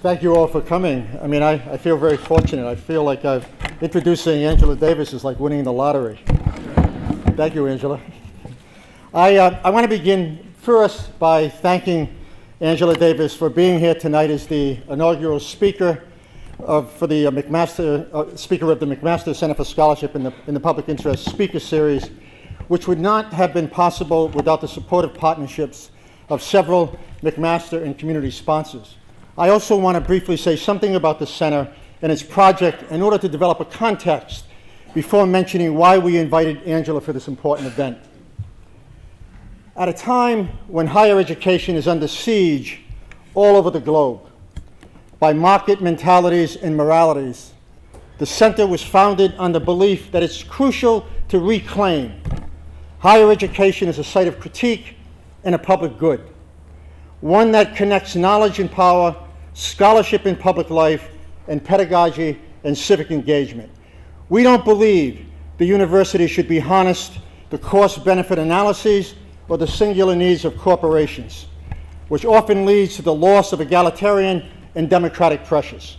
Thank you all for coming. I mean, I feel very fortunate. I feel like introducing Angela Davis is like winning the lottery. Thank you, Angela. I want to begin first by thanking Angela Davis for being here tonight as the inaugural speaker for the McMaster, speaker of the McMaster Center for Scholarship in the Public Interest Speaker Series, which would not have been possible without the supportive partnerships of several McMaster and community sponsors. I also want to briefly say something about the center and its project in order to develop a context before mentioning why we invited Angela for this important event. At a time when higher education is under siege all over the globe by market mentalities and moralities, the center was founded on the belief that it's crucial to reclaim higher education as a site of critique and a public good, one that connects knowledge and power, scholarship in public life, and pedagogy and civic engagement. We don't believe the university should be harnessed to cost-benefit analyses or the singular needs of corporations, which often leads to the loss of egalitarian and democratic pressures.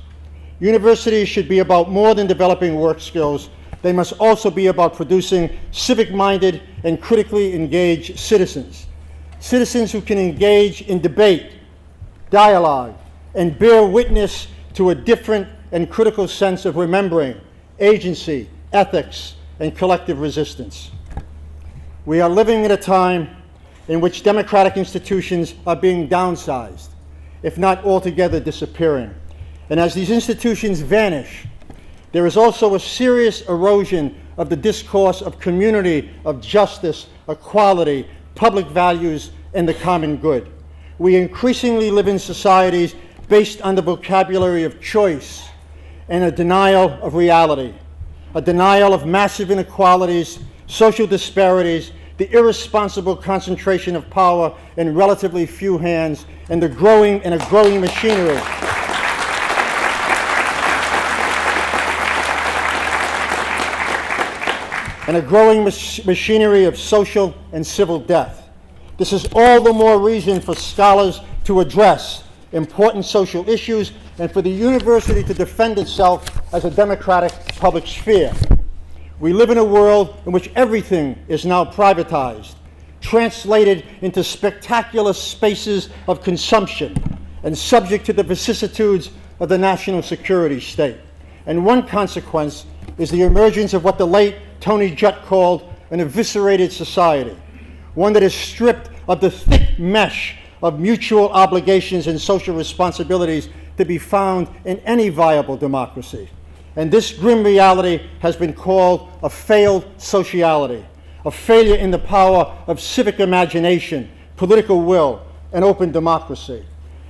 Universities should be about more than developing work skills. They must also be about producing civic-minded and critically engaged citizens. Citizens who can engage in debate, dialogue, and bear witness to a different and critical sense of remembering, agency, ethics, and collective resistance. We are living in a time in which democratic institutions are being downsized, if not altogether disappearing. And as these institutions vanish, there is also a serious erosion of the discourse of community, of justice, equality, public values, and the common good. We increasingly live in societies based on the vocabulary of choice and a denial of reality, a denial of massive inequalities, social disparities, the irresponsible concentration of power in relatively few hands, and a growing machinery machinery of social and civil death. This is all the more reason for scholars to address important social issues and for the university to defend itself as a democratic public sphere. We live in a world in which everything is now privatized, translated into spectacular spaces of consumption, and subject to the vicissitudes of the national security state. And one consequence is the emergence of what the late Tony Judt called an eviscerated society, one that is stripped of the thick mesh of mutual obligations and social responsibilities to be found in any viable democracy. And this grim reality has been called a failed sociality, a failure in the power of civic imagination, political will, and open democracy.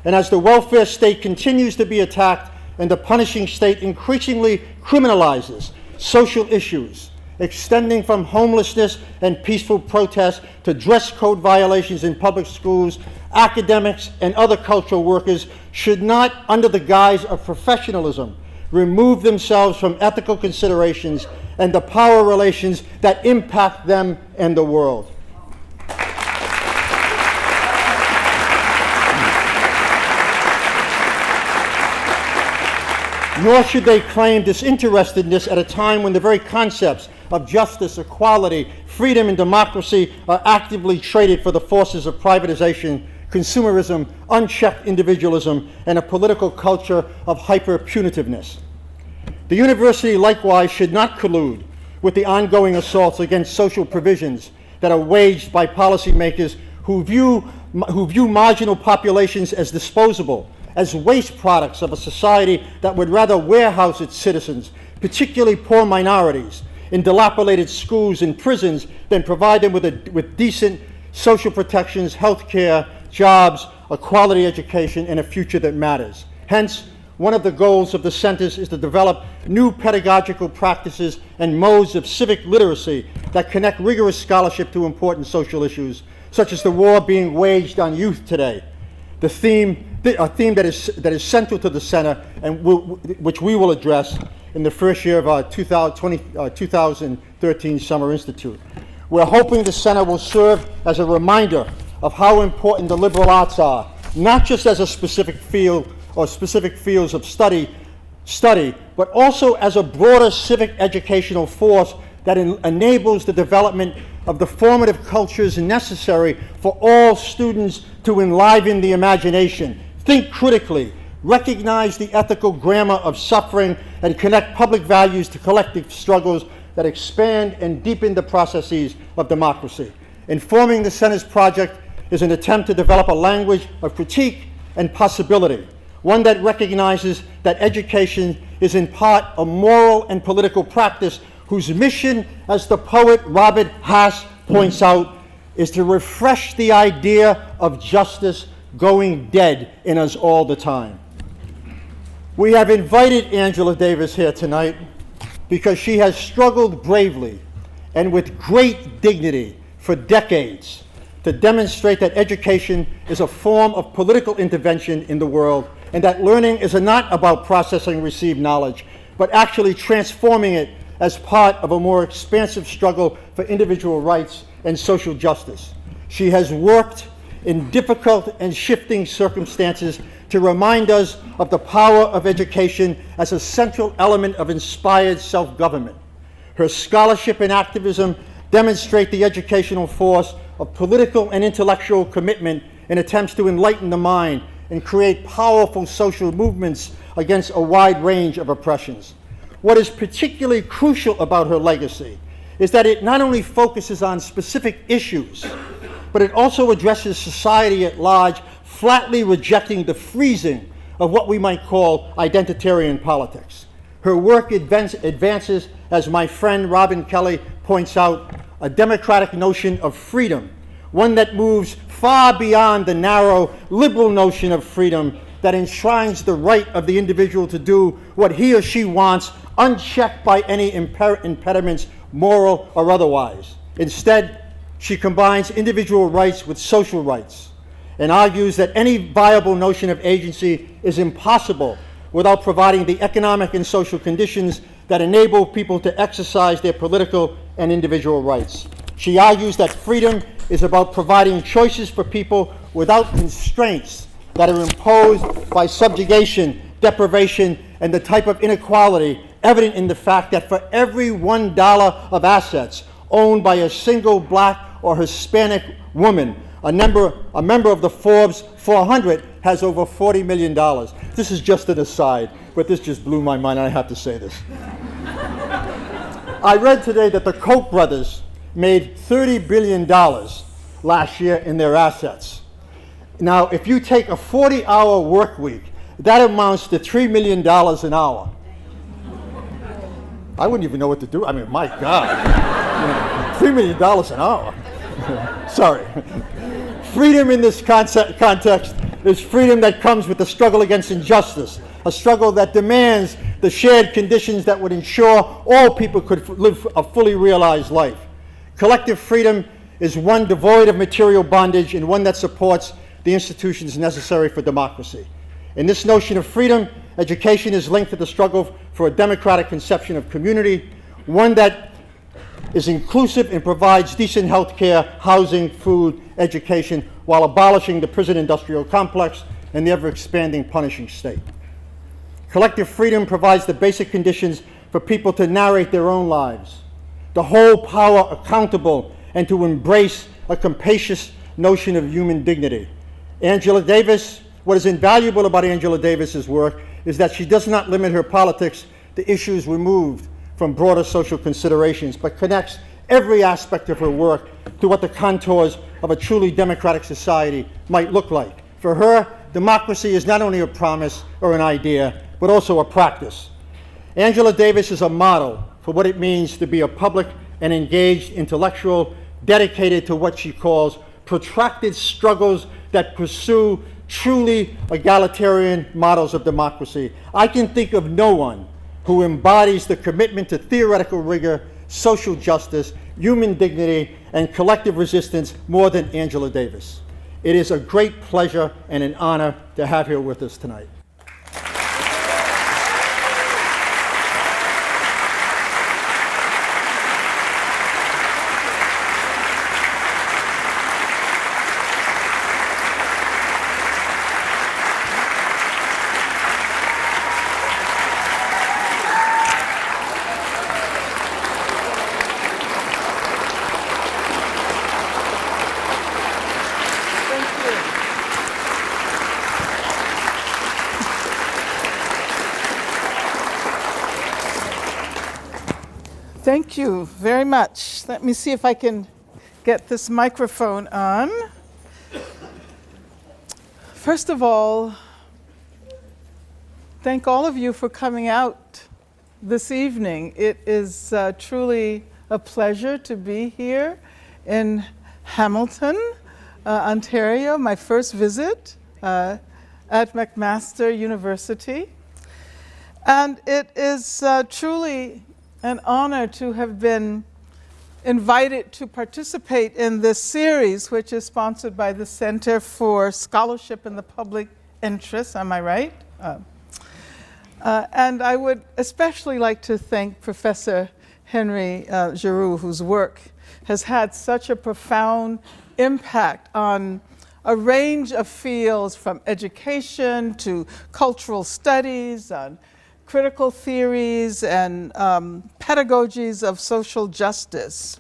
And as the welfare state continues to be attacked and the punishing state increasingly criminalizes social issues, extending from homelessness and peaceful protests to dress code violations in public schools, academics and other cultural workers should not, under the guise of professionalism, remove themselves from ethical considerations and the power relations that impact them and the world. Nor should they claim disinterestedness at a time when the very concepts of justice, equality, freedom, and democracy are actively traded for the forces of privatization, consumerism, unchecked individualism, and a political culture of hyper-punitiveness. The university likewise should not collude with the ongoing assaults against social provisions that are waged by policymakers who view marginal populations as disposable, as waste products of a society that would rather warehouse its citizens, particularly poor minorities, in dilapidated schools and prisons than provide them with decent social protections, health care, jobs, a quality education, and a future that matters. Hence, one of the goals of the centers is to develop new pedagogical practices and modes of civic literacy that connect rigorous scholarship to important social issues, such as the war being waged on youth today, a theme that is central to the center and which we will address in the first year of our 2013 Summer Institute. We're hoping the center will serve as a reminder of how important the liberal arts are, not just as a specific field or specific fields of study, but also as a broader civic educational force that enables the development of the formative cultures necessary for all students to enliven the imagination, think critically, recognize the ethical grammar of suffering, and connect public values to collective struggles that expand and deepen the processes of democracy. Informing the Center's project is an attempt to develop a language of critique and possibility, one that recognizes that education is in part a moral and political practice whose mission, as the poet Robert Hass points out, is to refresh the idea of justice going dead in us all the time. We have invited Angela Davis here tonight because she has struggled bravely and with great dignity for decades to demonstrate that education is a form of political intervention in the world, and that learning is not about processing received knowledge, but actually transforming it as part of a more expansive struggle for individual rights and social justice. She has worked in difficult and shifting circumstances to remind us of the power of education as a central element of inspired self-government. Her scholarship and activism demonstrate the educational force of political and intellectual commitment in attempts to enlighten the mind and create powerful social movements against a wide range of oppressions. What is particularly crucial about her legacy is that it not only focuses on specific issues, but it also addresses society at large, flatly rejecting the freezing of what we might call identitarian politics. Her work advances, as my friend Robin Kelly points out, a democratic notion of freedom, one that moves far beyond the narrow liberal notion of freedom that enshrines the right of the individual to do what he or she wants, unchecked by any impediments, moral or otherwise. Instead, she combines individual rights with social rights and argues that any viable notion of agency is impossible without providing the economic and social conditions that enable people to exercise their political and individual rights. She argues that freedom is about providing choices for people without constraints that are imposed by subjugation, deprivation, and the type of inequality evident in the fact that for every $1 of assets owned by a single Black or Hispanic woman, a member of the Forbes 400 has over $40 million. This is just an aside, but this just blew my mind, and I have to say this. I read today that the Koch brothers made $30 billion last year in their assets. Now, if you take a 40-hour work week, that amounts to $3 million an hour. I wouldn't even know what to do. I mean, my God. $3 million an hour. Sorry. Freedom in this context is freedom that comes with the struggle against injustice, a struggle that demands the shared conditions that would ensure all people could live a fully realized life. Collective freedom is one devoid of material bondage and one that supports the institutions necessary for democracy. In this notion of freedom, education is linked to the struggle for a democratic conception of community, one that is inclusive and provides decent health care, housing, food, education, while abolishing the prison industrial complex and the ever-expanding punishing state. Collective freedom provides the basic conditions for people to narrate their own lives, to hold power accountable, and to embrace a capacious notion of human dignity. Angela Davis, what is invaluable about Angela Davis's work is that she does not limit her politics to issues removed from broader social considerations, but connects every aspect of her work to what the contours of a truly democratic society might look like. For her, democracy is not only a promise or an idea, but also a practice. Angela Davis is a model for what it means to be a public and engaged intellectual dedicated to what she calls protracted struggles that pursue truly egalitarian models of democracy. I can think of no one who embodies the commitment to theoretical rigor, social justice, human dignity, and collective resistance more than Angela Davis. It is a great pleasure and an honor to have her with us tonight. Thank you very much. Let me see if I can get this microphone on. First of all, thank all of you for coming out this evening. It is truly a pleasure to be here in Hamilton, Ontario, my first visit at McMaster University. And it is truly an honor to have been invited to participate in this series, which is sponsored by the Center for Scholarship in the Public Interest. Am I right? And I would especially like to thank Professor Henry Giroux, whose work has had such a profound impact on a range of fields, from education to cultural studies, on critical theories and pedagogies of social justice.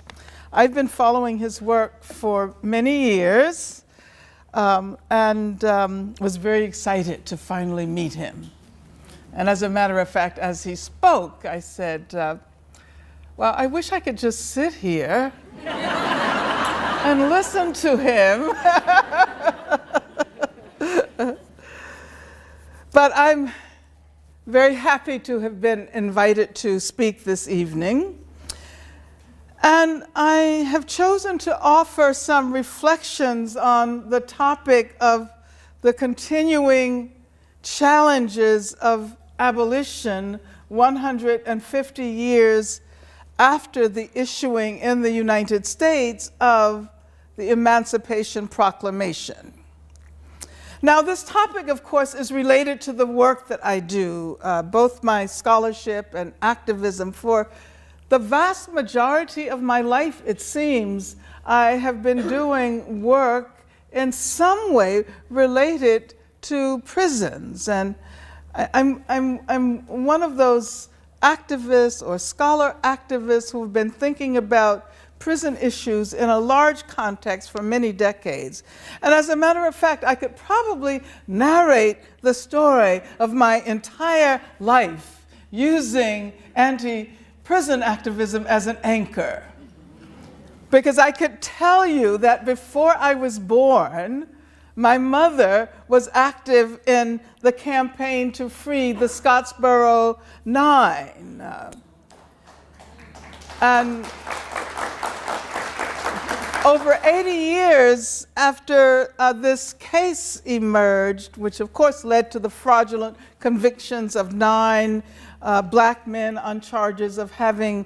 I've been following his work for many years and was very excited to finally meet him. And as a matter of fact, as he spoke, I said, well, I wish I could just sit here and listen to him. But I'm very happy to have been invited to speak this evening. And I have chosen to offer some reflections on the topic of the continuing challenges of abolition 150 years after the issuing in the United States of the Emancipation Proclamation. Now, this topic, of course, is related to the work that I do, both my scholarship and activism. For the vast majority of my life, it seems, I have been doing work in some way related to prisons. And I'm one of those activists or scholar activists who've been thinking about prison issues in a large context for many decades. And as a matter of fact, I could probably narrate the story of my entire life using anti-prison activism as an anchor. Because I could tell you that before I was born, my mother was active in the campaign to free the Scottsboro Nine. And over 80 years after this case emerged, which of course led to the fraudulent convictions of 9 black men on charges of having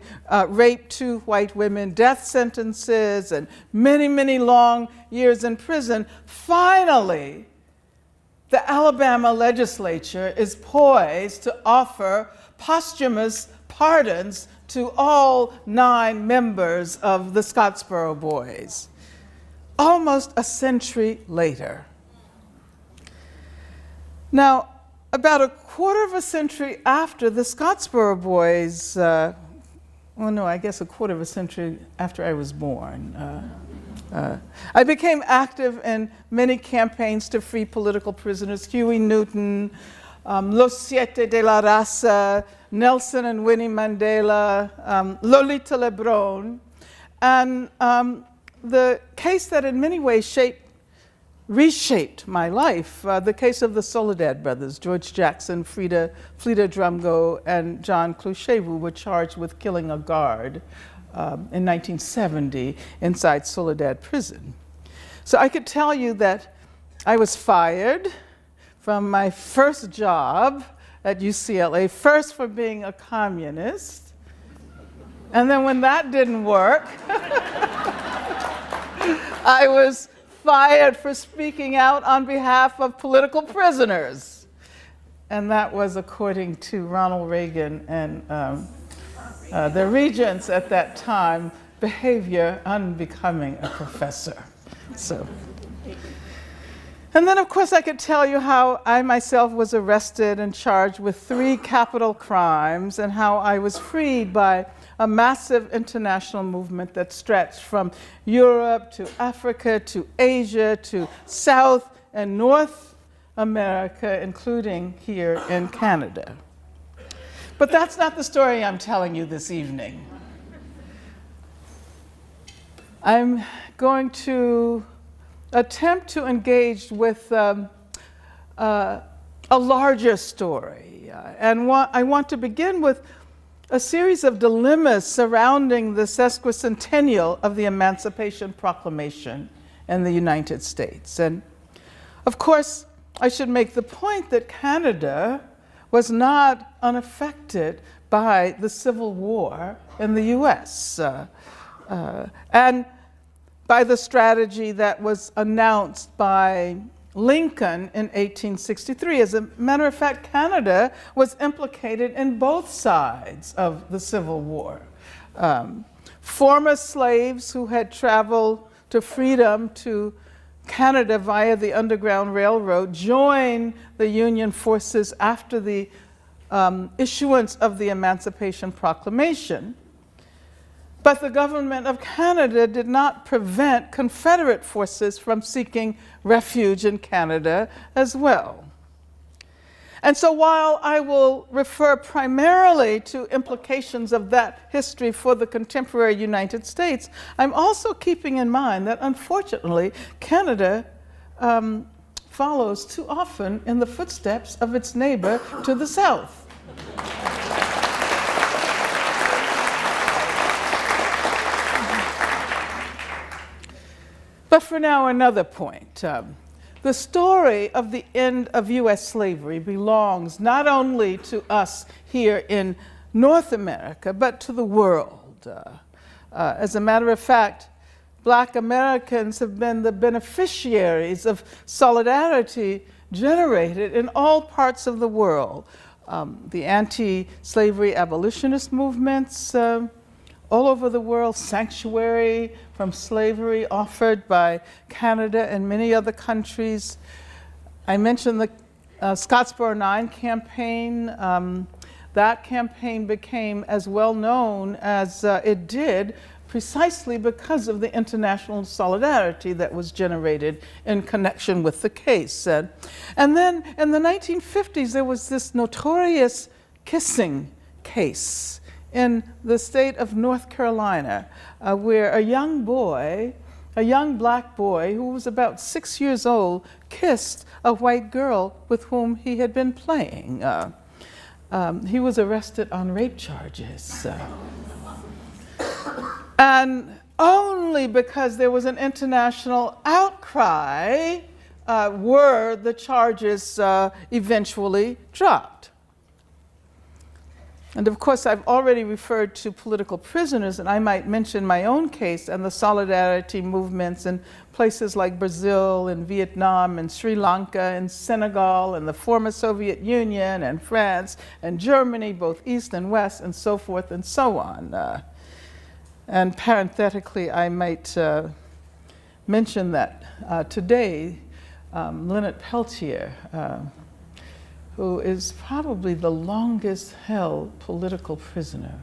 raped 2 white women, death sentences, and many, many long years in prison, finally, the Alabama legislature is poised to offer posthumous pardons to all 9 members of the Scottsboro Boys, almost a century later. Now, about a quarter of a century after the Scottsboro Boys, I guess a quarter of a century after I was born, I became active in many campaigns to free political prisoners: Huey Newton, Los Siete de la Raza, Nelson and Winnie Mandela, Lolita Lebron. And the case that in many ways reshaped my life, the case of the Soledad Brothers, George Jackson, Frida Drumgo, and John Clouchet, who were charged with killing a guard in 1970 inside Soledad Prison. So I could tell you that I was fired from my first job at UCLA, first for being a communist, and then when that didn't work, I was fired for speaking out on behalf of political prisoners. And that was, according to Ronald Reagan and the regents at that time, behavior unbecoming a professor. And then, of course, I could tell you how I myself was arrested and charged with 3 capital crimes, and how I was freed by a massive international movement that stretched from Europe to Africa to Asia to South and North America, including here in Canada. But that's not the story I'm telling you this evening. I'm going to attempt to engage with a larger story. I want to begin with a series of dilemmas surrounding the sesquicentennial of the Emancipation Proclamation in the United States. And of course, I should make the point that Canada was not unaffected by the Civil War in the US and by the strategy that was announced by Lincoln in 1863. As a matter of fact, Canada was implicated in both sides of the Civil War. Former slaves who had traveled to freedom to Canada via the Underground Railroad joined the Union forces after the issuance of the Emancipation Proclamation. But the government of Canada did not prevent Confederate forces from seeking refuge in Canada as well. And so while I will refer primarily to implications of that history for the contemporary United States, I'm also keeping in mind that unfortunately Canada follows too often in the footsteps of its neighbor to the south. But for now, another point. The story of the end of US slavery belongs not only to us here in North America, but to the world. As a matter of fact, Black Americans have been the beneficiaries of solidarity generated in all parts of the world. The anti-slavery abolitionist movements all over the world, sanctuary from slavery offered by Canada and many other countries. I mentioned the Scottsboro 9 campaign. That campaign became as well known as it did precisely because of the international solidarity that was generated in connection with the case. And then in the 1950s, there was this notorious kissing case in the state of North Carolina, where a young black boy who was about 6 years old kissed a white girl with whom he had been playing. He was arrested on rape charges. And only because there was an international outcry were the charges eventually dropped. And of course, I've already referred to political prisoners, and I might mention my own case and the solidarity movements in places like Brazil and Vietnam and Sri Lanka and Senegal and the former Soviet Union and France and Germany, both East and West, and so forth and so on. And parenthetically, I might mention that today, Leonard Peltier, who is probably the longest held political prisoner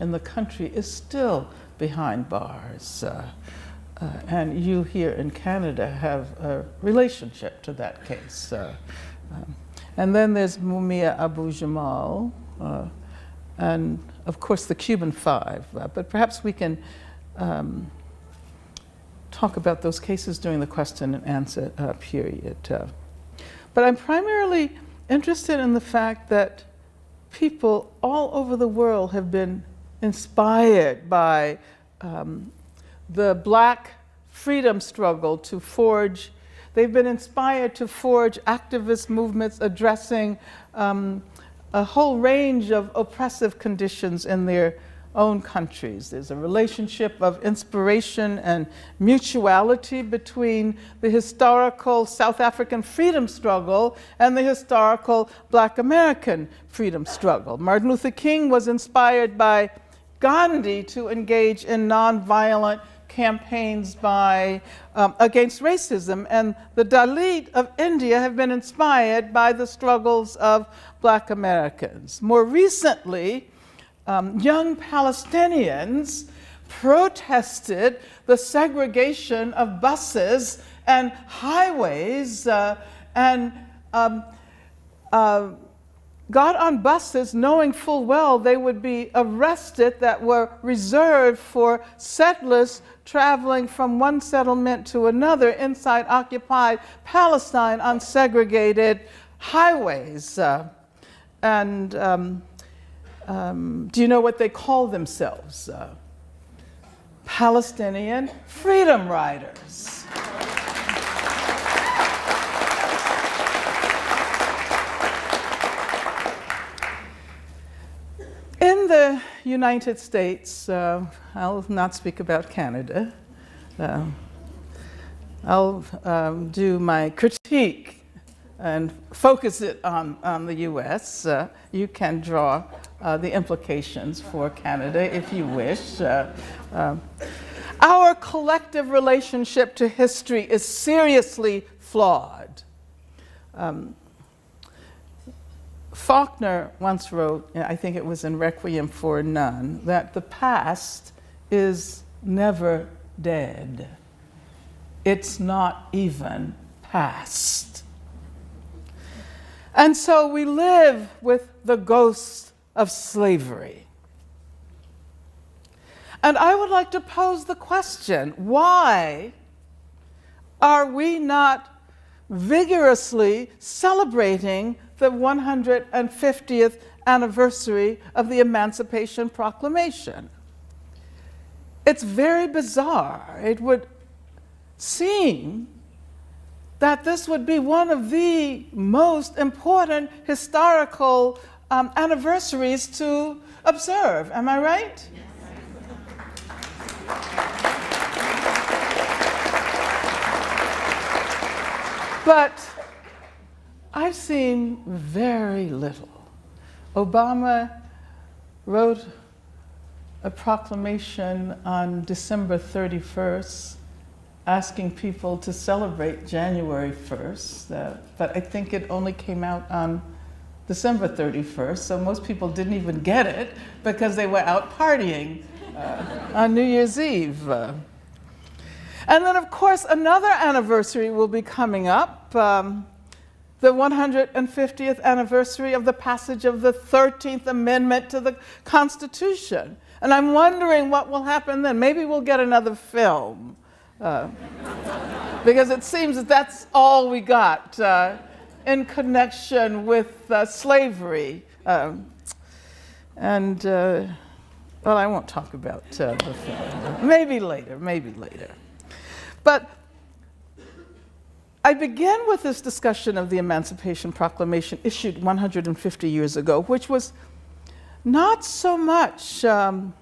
in the country, is still behind bars. And you here in Canada have a relationship to that case. And then there's Mumia Abu-Jamal, and of course the Cuban Five. But perhaps we can talk about those cases during the question and answer period. But I'm primarily interested in the fact that people all over the world have been inspired by the Black freedom struggle to forge. They've been inspired to forge activist movements addressing a whole range of oppressive conditions in their own countries. There's a relationship of inspiration and mutuality between the historical South African freedom struggle and the historical Black American freedom struggle. Martin Luther King was inspired by Gandhi to engage in nonviolent campaigns against racism, and the Dalit of India have been inspired by the struggles of Black Americans. More recently, young Palestinians protested the segregation of buses and highways and got on buses knowing full well they would be arrested, that were reserved for settlers traveling from one settlement to another inside occupied Palestine on segregated highways. Do you know what they call themselves? Palestinian Freedom Riders. In the United States, I'll not speak about Canada. I'll do my critique and focus it on the US. You can draw the implications for Canada if you wish. Our collective relationship to history is seriously flawed. Faulkner once wrote, I think it was in Requiem for a Nun, that the past is never dead. It's not even past. And so we live with the ghost of slavery. And I would like to pose the question, why are we not vigorously celebrating the 150th anniversary of the Emancipation Proclamation? It's very bizarre. It would seem that this would be one of the most important historical anniversaries to observe. Am I right? Yes. But I've seen very little. Obama wrote a proclamation on December 31st asking people to celebrate January 1st, but I think it only came out on December 31st, so most people didn't even get it because they were out partying on New Year's Eve. And then, of course, another anniversary will be coming up, the 150th anniversary of the passage of the 13th Amendment to the Constitution. And I'm wondering what will happen then. Maybe we'll get another film, because it seems that that's all we got in connection with slavery. Well, I won't talk about the film. Maybe later. But I begin with this discussion of the Emancipation Proclamation issued 150 years ago, which was not so much a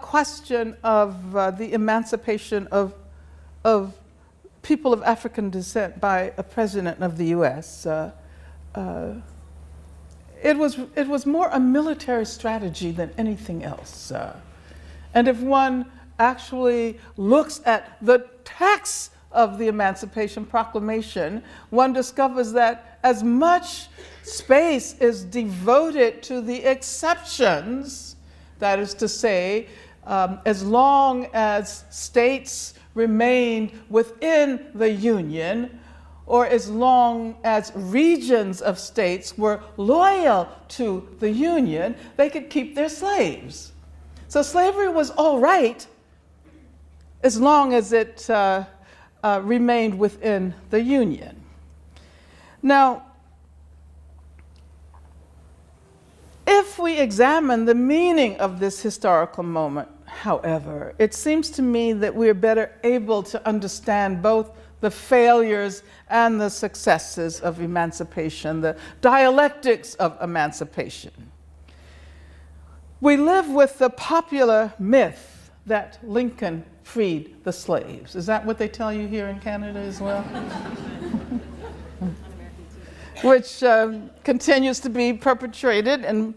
question of the emancipation of people of African descent by a president of the US. It was more a military strategy than anything else. And if one actually looks at the text of the Emancipation Proclamation, one discovers that as much space is devoted to the exceptions, that is to say, as long as states remained within the Union, or as long as regions of states were loyal to the Union, they could keep their slaves. So slavery was all right as long as it remained within the Union. Now, if we examine the meaning of this historical moment, however, it seems to me that we're better able to understand both the failures and the successes of emancipation, the dialectics of emancipation. We live with the popular myth that Lincoln freed the slaves. Is that what they tell you here in Canada as well? Which continues to be perpetrated and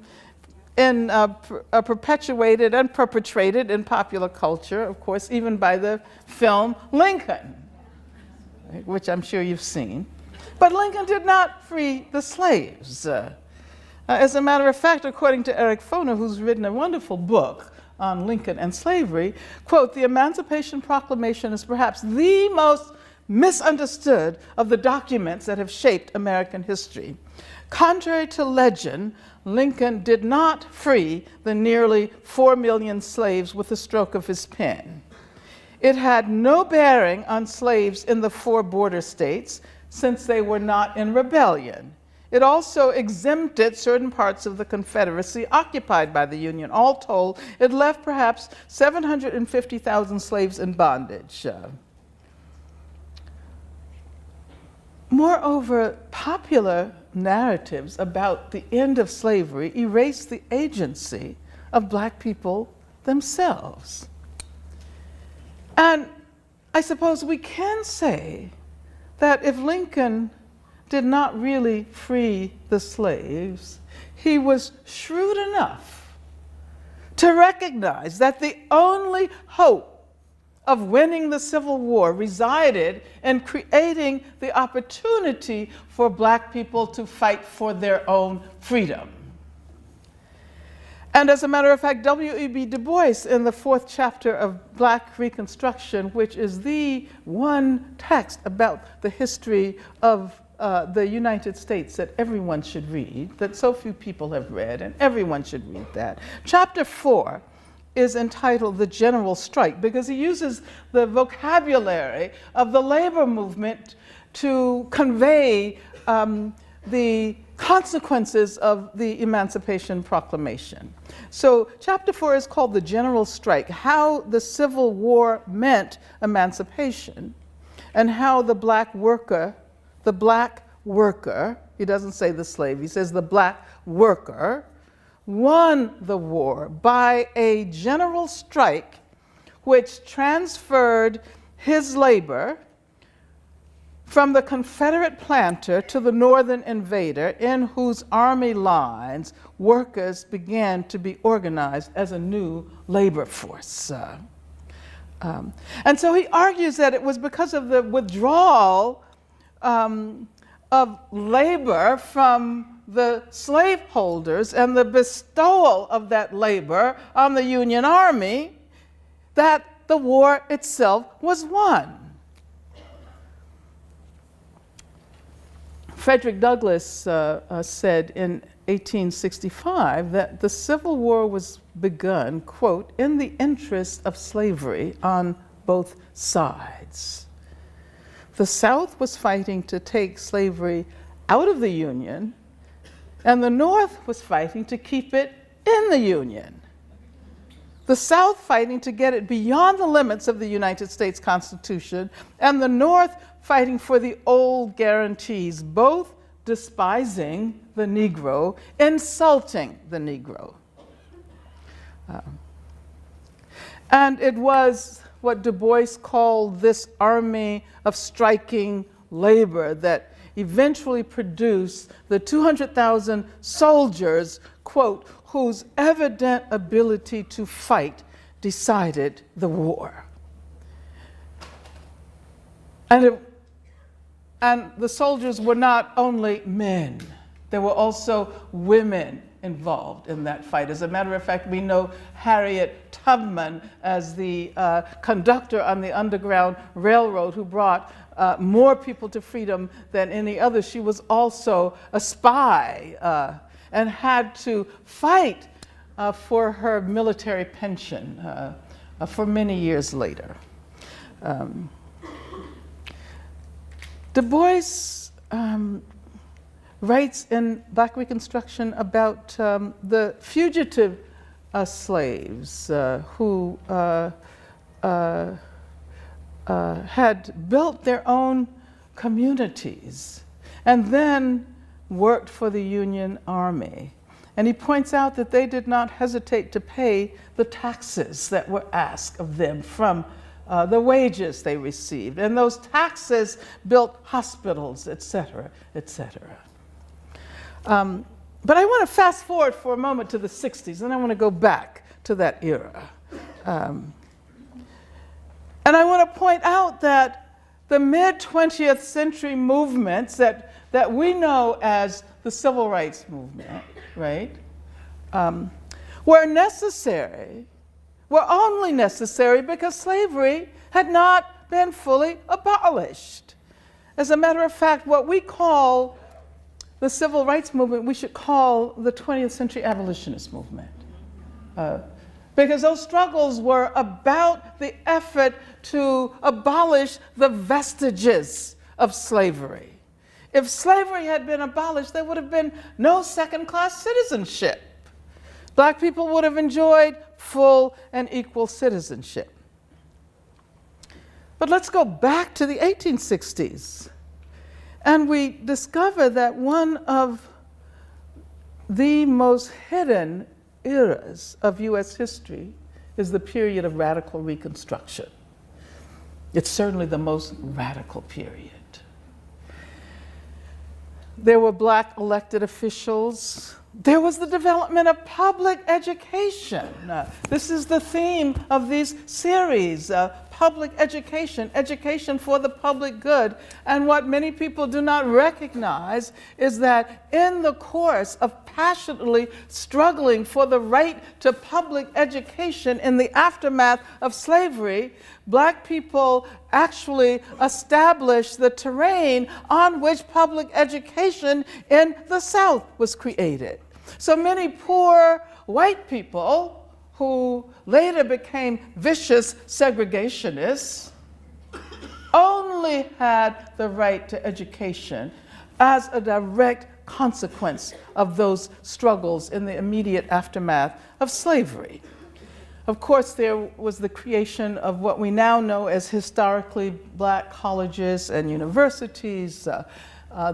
perpetuated and perpetrated in popular culture, of course, even by the film Lincoln, which I'm sure you've seen. But Lincoln did not free the slaves. As a matter of fact, according to Eric Foner, who's written a wonderful book on Lincoln and slavery, quote, "The Emancipation Proclamation is perhaps the most misunderstood of the documents that have shaped American history. Contrary to legend, Lincoln did not free the nearly 4 million slaves with the stroke of his pen. It had no bearing on slaves in the 4 border states, since they were not in rebellion. It also exempted certain parts of the Confederacy occupied by the Union. All told, it left perhaps 750,000 slaves in bondage. Moreover, popular narratives about the end of slavery erase the agency of Black people themselves. And I suppose we can say that if Lincoln did not really free the slaves, he was shrewd enough to recognize that the only hope of winning the Civil War resided in creating the opportunity for Black people to fight for their own freedom. And as a matter of fact, W.E.B. Du Bois, in the 4th chapter of Black Reconstruction, which is the one text about the history of the United States that everyone should read, that so few people have read, and everyone should read that. Chapter 4 is entitled The General Strike, because he uses the vocabulary of the labor movement to convey the consequences of the Emancipation Proclamation. So chapter 4 is called The General Strike, how the Civil War meant emancipation, and how the black worker, he doesn't say the slave, he says the black worker, won the war by a general strike which transferred his labor from the Confederate planter to the Northern invader, in whose army lines workers began to be organized as a new labor force. And so he argues that it was because of the withdrawal of labor from the slaveholders and the bestowal of that labor on the Union Army that the war itself was won. Frederick Douglass said in 1865 that the Civil War was begun, quote, in the interest of slavery on both sides. The South was fighting to take slavery out of the Union, and the North was fighting to keep it in the Union. The South fighting to get it beyond the limits of the United States Constitution, and the North fighting for the old guarantees, both despising the Negro, insulting the Negro. And it was what Du Bois called this army of striking labor that eventually produced the 200,000 soldiers, quote, whose evident ability to fight decided the war. And the soldiers were not only men, there were also women involved in that fight. As a matter of fact, we know Harriet Tubman as the conductor on the Underground Railroad who brought more people to freedom than any other. She was also a spy and had to fight for her military pension for many years later. Du Bois writes in Black Reconstruction about the fugitive slaves who had built their own communities and then worked for the Union Army. And he points out that they did not hesitate to pay the taxes that were asked of them from the wages they received. And those taxes built hospitals, et cetera, et cetera. But I want to fast forward for a moment to the 60s, and I want to go back to that era. And I want to point out that the mid-20th century movements that we know as the Civil Rights Movement, right, were necessary, were only necessary because slavery had not been fully abolished. As a matter of fact, what we call the civil rights movement, we should call the 20th century abolitionist movement. Because those struggles were about the effort to abolish the vestiges of slavery. If slavery had been abolished, there would have been no second-class citizenship. Black people would have enjoyed full and equal citizenship. But let's go back to the 1860s. And we discover that one of the most hidden eras of US history is the period of radical Reconstruction. It's certainly the most radical period. There were Black elected officials. There was the development of public education. This is the theme of these series, public education, education for the public good. And what many people do not recognize is that in the course of passionately struggling for the right to public education in the aftermath of slavery, Black people actually established the terrain on which public education in the South was created. So many poor white people who later became vicious segregationists only had the right to education as a direct consequence of those struggles in the immediate aftermath of slavery. Of course, there was the creation of what we now know as historically Black colleges and universities.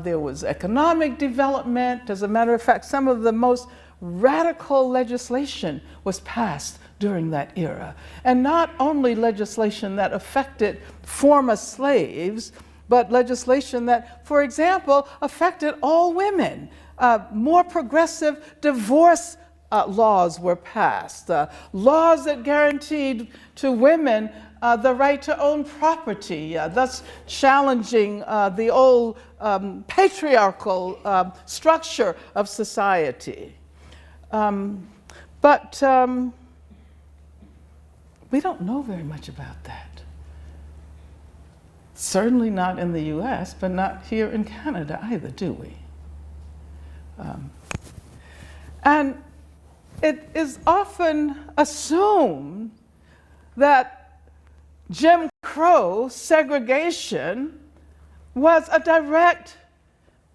There was economic development. As a matter of fact, some of the most radical legislation was passed during that era. And not only legislation that affected former slaves, but legislation that, for example, affected all women. More progressive divorce laws were passed, laws that guaranteed to women the right to own property, thus challenging the old patriarchal structure of society. But we don't know very much about that. Certainly not in the US, but not here in Canada either, do we? And it is often assumed that Jim Crow segregation was a direct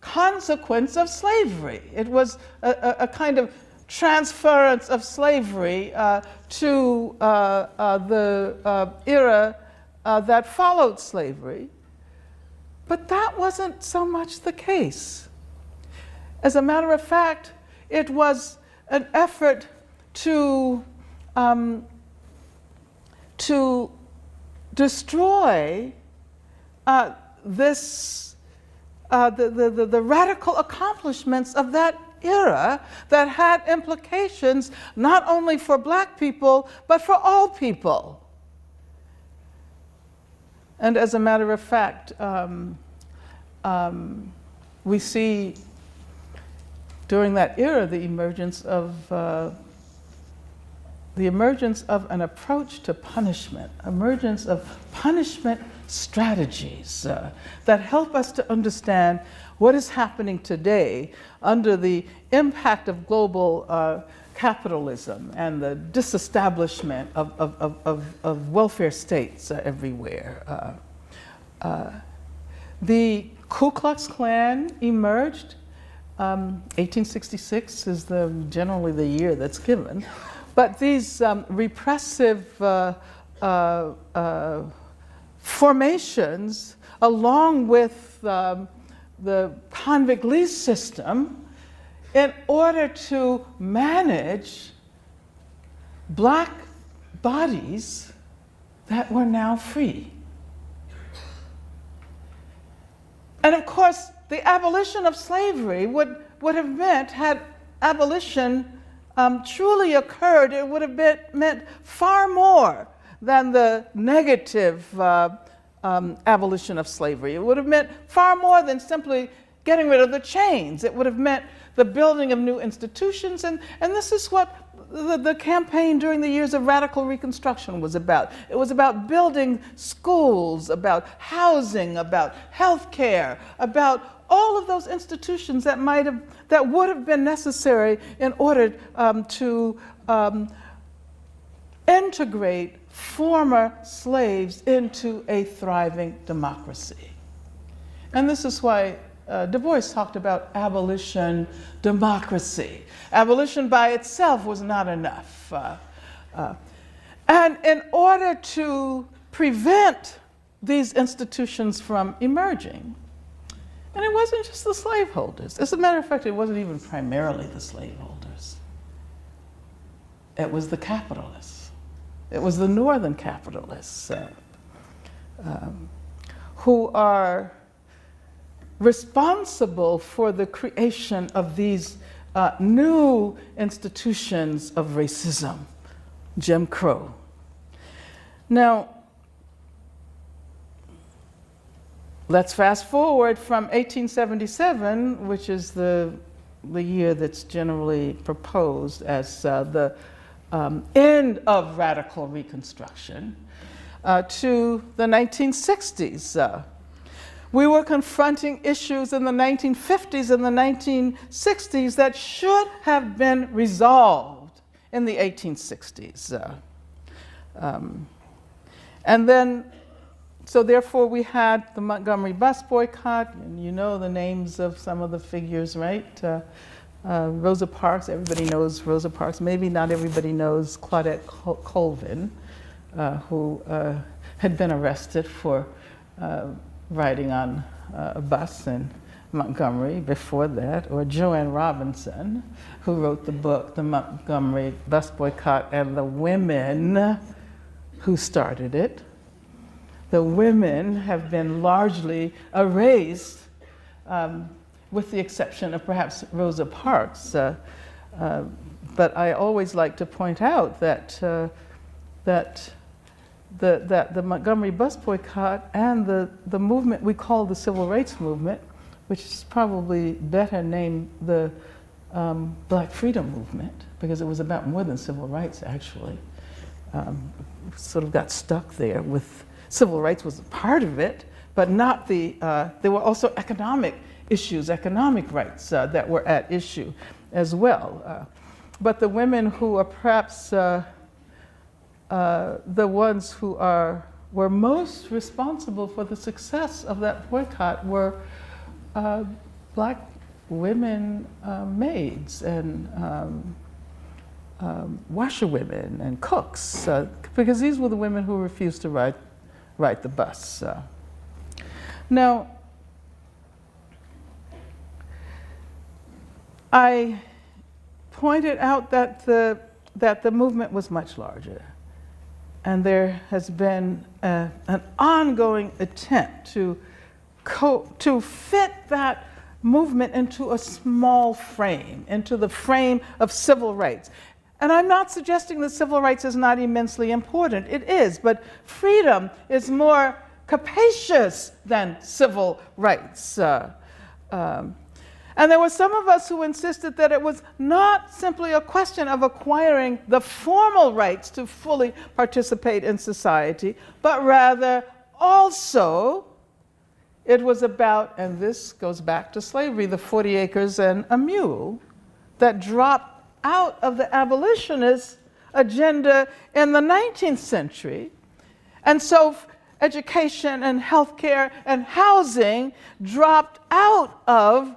consequence of slavery. It was a kind of transference of slavery to the era that followed slavery. But that wasn't so much the case. As a matter of fact, it was an effort to destroy the radical accomplishments of that era that had implications not only for Black people, but for all people. And as a matter of fact, we see during that era the emergence of an approach to punishment, emergence of punishment strategies that help us to understand what is happening today under the impact of global capitalism and the disestablishment of welfare states everywhere. The Ku Klux Klan emerged. 1866 is generally the year that's given. But these repressive formations, along with the convict lease system, in order to manage Black bodies that were now free. And of course, the abolition of slavery would have meant, had abolition truly occurred, it would have meant far more than the negative abolition of slavery. It would have meant far more than simply getting rid of the chains. It would have meant the building of new institutions, and this is what the campaign during the years of radical Reconstruction was about. It was about building schools, about housing, about healthcare, about all of those institutions that would have been necessary in order to integrate former slaves into a thriving democracy. And this is why Du Bois talked about abolition democracy. Abolition by itself was not enough. And in order to prevent these institutions from emerging, and it wasn't just the slaveholders. As a matter of fact, it wasn't even primarily the slaveholders. It was the capitalists. It was the northern capitalists who are responsible for the creation of these new institutions of racism, Jim Crow. Now, let's fast forward from 1877, which is the year that's generally proposed as the end of radical Reconstruction, to the 1960s. We were confronting issues in the 1950s and the 1960s that should have been resolved in the 1860s. And then, so therefore we had the Montgomery Bus Boycott, and you know the names of some of the figures, right? Rosa Parks, everybody knows Rosa Parks. Maybe not everybody knows Claudette Colvin, who had been arrested for riding on a bus in Montgomery before that, or Joanne Robinson, who wrote the book, The Montgomery Bus Boycott, and the women who started it. The women have been largely erased, with the exception of perhaps Rosa Parks. But I always like to point out that the Montgomery Bus Boycott and the movement we call the Civil Rights Movement, which is probably better named the Black Freedom Movement, because it was about more than civil rights, actually. Sort of got stuck there with civil rights was a part of it, but not there were also economic issues, economic rights that were at issue as well. But the women who are perhaps the ones who were most responsible for the success of that boycott were Black women maids and washerwomen and cooks, because these were the women who refused to ride the bus. Now, I pointed out that the movement was much larger. And there has been an ongoing attempt to fit that movement into a small frame, into the frame of civil rights. And I'm not suggesting that civil rights is not immensely important. It is, but freedom is more capacious than civil rights. And there were some of us who insisted that it was not simply a question of acquiring the formal rights to fully participate in society, but rather also it was about, and this goes back to slavery, the 40 acres and a mule that dropped out of the abolitionist agenda in the 19th century. And so education and healthcare and housing dropped out of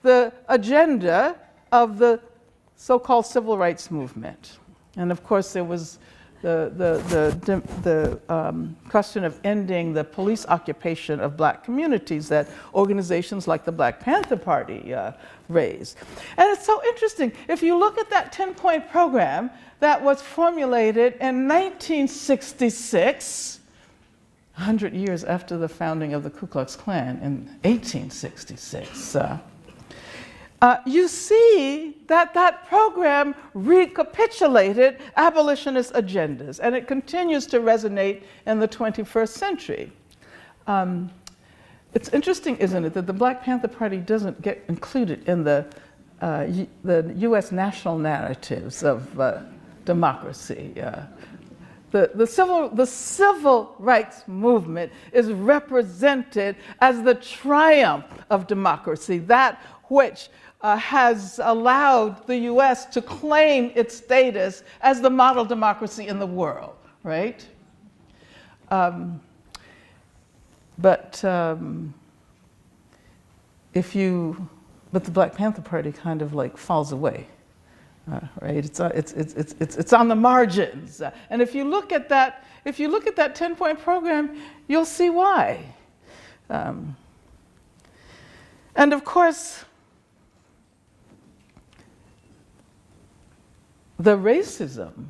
the agenda of the so-called civil rights movement. And of course there was the question of ending the police occupation of Black communities that organizations like the Black Panther Party raised. And it's so interesting, if you look at that 10-point program that was formulated in 1966, 100 years after the founding of the Ku Klux Klan in 1866, you see that that program recapitulated abolitionist agendas, and it continues to resonate in the 21st century. It's interesting, isn't it, that the Black Panther Party doesn't get included in the U.S. national narratives of democracy. The civil rights movement is represented as the triumph of democracy, that which has allowed the U.S. to claim its status as the model democracy in the world, right? But the Black Panther Party kind of like falls away, right? It's on the margins, and if you look at that 10-point program, you'll see why. And of course, the racism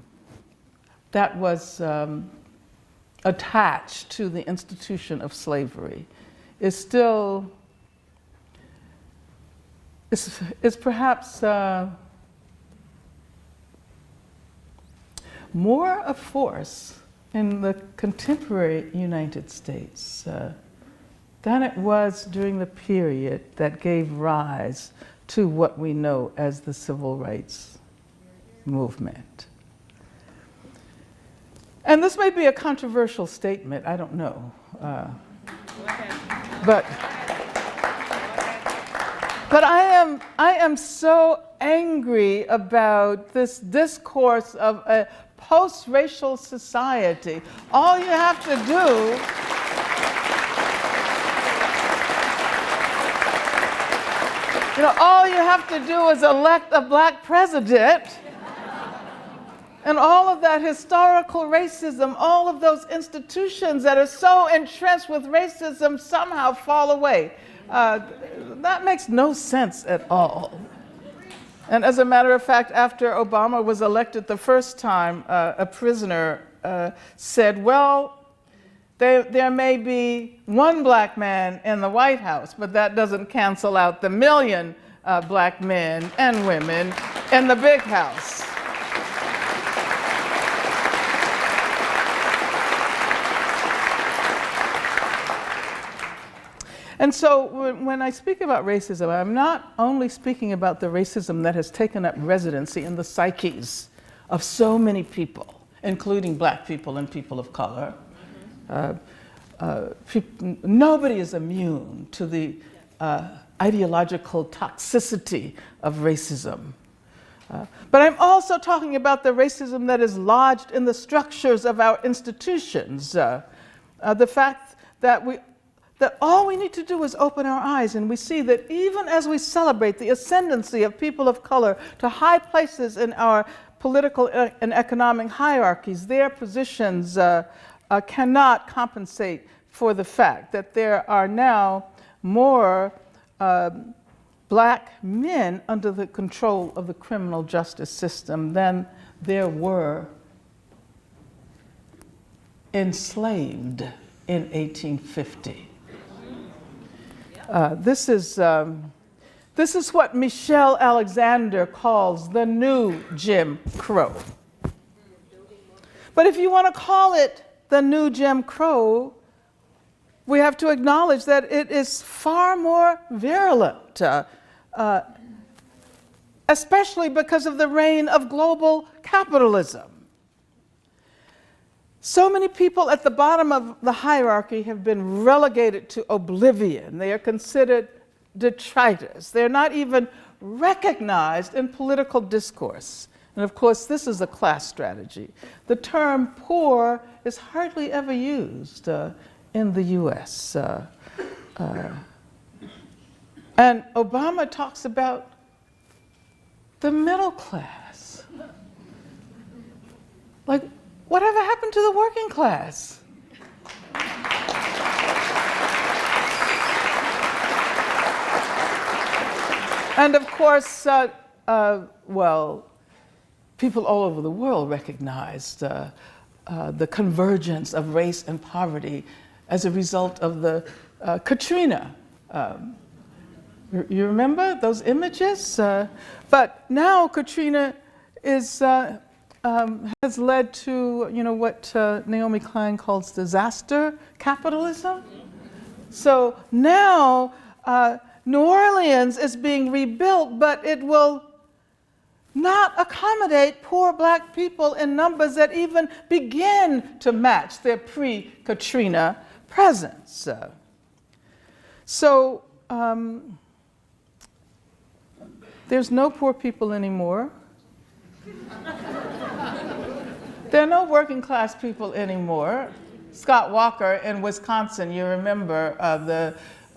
that was attached to the institution of slavery is still, is perhaps more a force in the contemporary United States than it was during the period that gave rise to what we know as the civil rights movement. And this may be a controversial statement, I don't know. But I am so angry about this discourse of a post-racial society. All you have to do all you have to do is elect a Black president, and all of that historical racism, all of those institutions that are so entrenched with racism somehow fall away. That makes no sense at all. And as a matter of fact, after Obama was elected the first time, a prisoner said, well, there may be one Black man in the White House, but that doesn't cancel out the million Black men and women in the big house. And so when I speak about racism, I'm not only speaking about the racism that has taken up residency in the psyches of so many people, including Black people and people of color. Nobody is immune to the ideological toxicity of racism. But I'm also talking about the racism that is lodged in the structures of our institutions. The fact that all we need to do is open our eyes, and we see that even as we celebrate the ascendancy of people of color to high places in our political and economic hierarchies, their positions cannot compensate for the fact that there are now more Black men under the control of the criminal justice system than there were enslaved in 1850. This is what Michelle Alexander calls the new Jim Crow. But if you want to call it the new Jim Crow, we have to acknowledge that it is far more virulent, especially because of the reign of global capitalism. So many people at the bottom of the hierarchy have been relegated to oblivion. They are considered detritus. They're not even recognized in political discourse. And of course, this is a class strategy. The term poor is hardly ever used in the US. And Obama talks about the middle class. Like, whatever happened to the working class? And of course, well, people all over the world recognized the convergence of race and poverty as a result of the Katrina. You remember those images? But now Katrina is has led to what Naomi Klein calls disaster capitalism. So now New Orleans is being rebuilt, but it will not accommodate poor black people in numbers that even begin to match their pre-Katrina presence. So there's no poor people anymore. There are no working class people anymore. Scott Walker in Wisconsin, you remember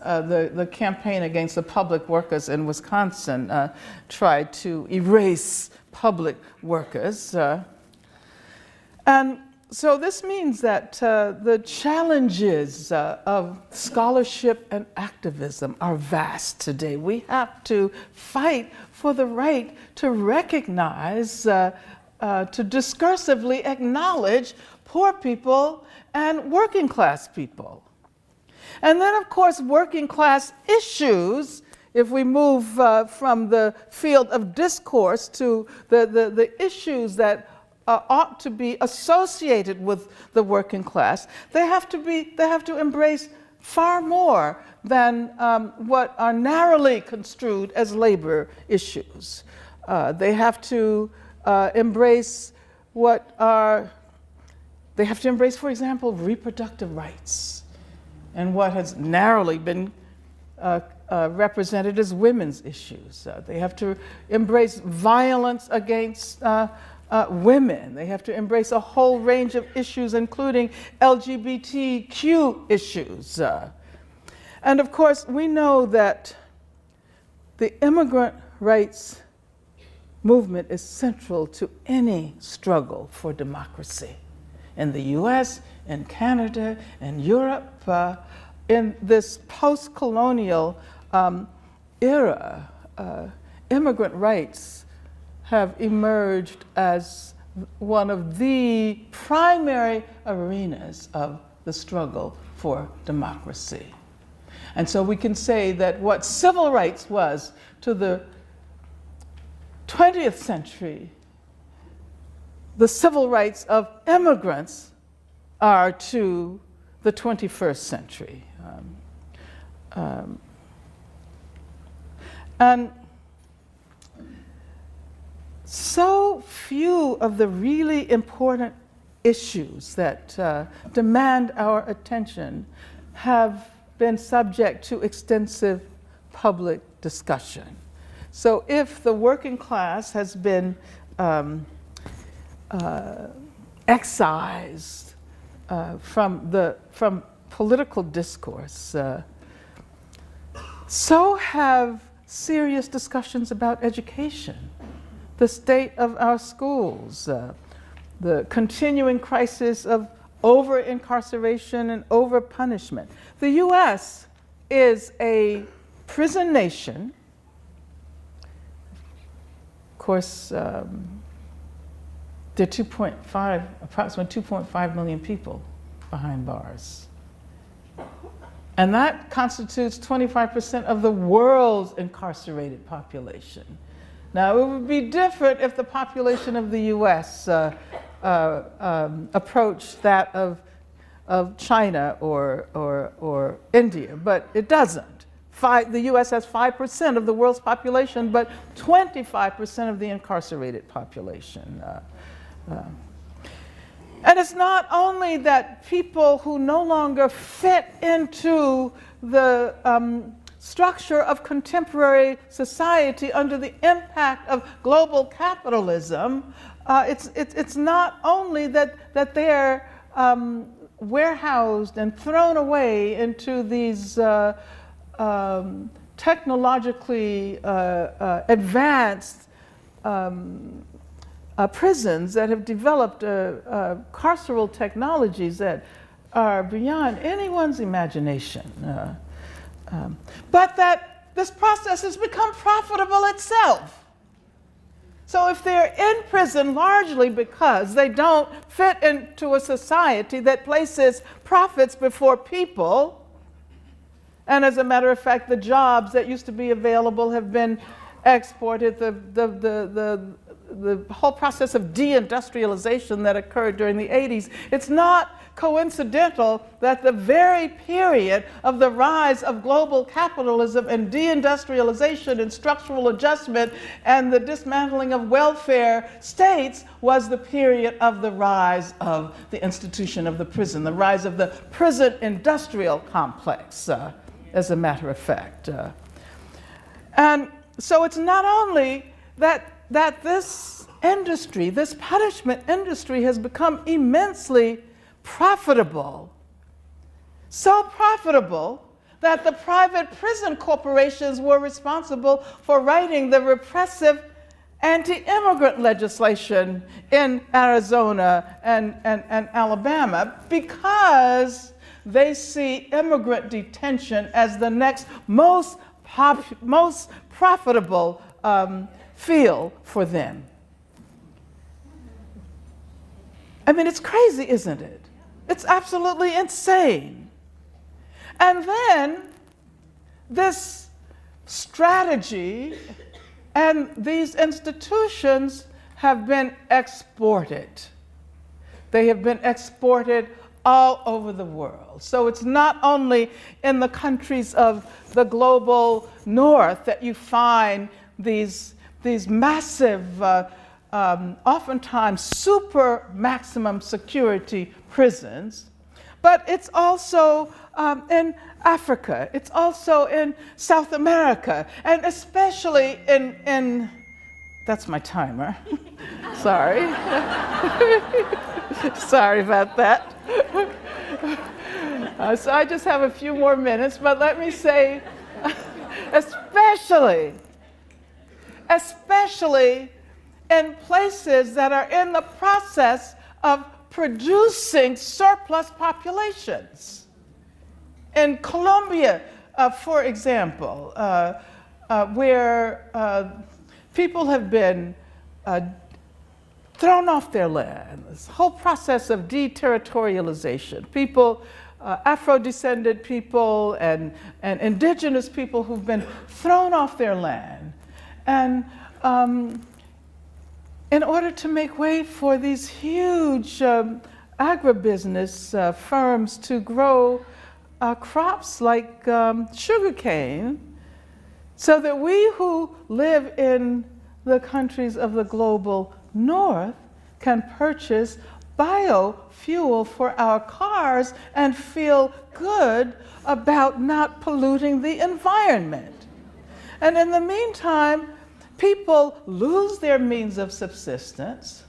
the campaign against the public workers in Wisconsin tried to erase public workers. And so this means that the challenges of scholarship and activism are vast today. We have to fight for the right to recognize, to discursively acknowledge poor people and working class people. And then, of course, working class issues, if we move from the field of discourse to the issues that ought to be associated with the working class, they have to embrace far more than what are narrowly construed as labor issues. They have to embrace for example, reproductive rights and what has narrowly been represented as women's issues. They have to embrace violence against women. They have to embrace a whole range of issues, including LGBTQ issues. And of course, we know that the immigrant rights movement is central to any struggle for democracy. In the US, in Canada, in Europe, in this post-colonial era, immigrant rights have emerged as one of the primary arenas of the struggle for democracy. And so we can say that what civil rights was to the 20th century, the civil rights of immigrants are to the 21st century. And so few of the really important issues that demand our attention have been subject to extensive public discussion. So if the working class has been excised from political discourse, so have serious discussions about education, the state of our schools, the continuing crisis of over-incarceration and over-punishment. The US is a prison nation. Of course, there are approximately 2.5 million people behind bars. And that constitutes 25% of the world's incarcerated population. Now, it would be different if the population of the US approached that of China or India, but it doesn't. The US has 5% of the world's population, but 25% of the incarcerated population. And it's not only that people who no longer fit into the structure of contemporary society under the impact of global capitalism, it's not only that they're warehoused and thrown away into these technologically advanced prisons that have developed carceral technologies that are beyond anyone's imagination. But that this process has become profitable itself. So if they're in prison largely because they don't fit into a society that places profits before people, and as a matter of fact, the jobs that used to be available have been exported, the whole process of deindustrialization that occurred during the 80s, it's not coincidental that the very period of the rise of global capitalism and deindustrialization and structural adjustment and the dismantling of welfare states was the period of the rise of the institution of the prison, the rise of the prison industrial complex, as a matter of fact. And so it's not only that this industry, this punishment industry, has become immensely profitable, so profitable that the private prison corporations were responsible for writing the repressive anti-immigrant legislation in Arizona and Alabama, because they see immigrant detention as the next most profitable field for them. I mean, it's crazy, isn't it? It's absolutely insane. And then this strategy and these institutions have been exported. They have been exported all over the world. So it's not only in the countries of the global north that you find these massive, oftentimes super maximum security prisons, but it's also in Africa, it's also in South America, and especially in that's my timer. Sorry. Sorry about that. So I just have a few more minutes, but let me say, especially in places that are in the process of producing surplus populations. In Colombia, for example, where people have been thrown off their land, this whole process of deterritorialization, people, Afro-descended people and indigenous people who've been thrown off their land. And in order to make way for these huge agribusiness firms to grow crops like sugarcane, so that we who live in the countries of the global north can purchase biofuel for our cars and feel good about not polluting the environment. And in the meantime, people lose their means of subsistence.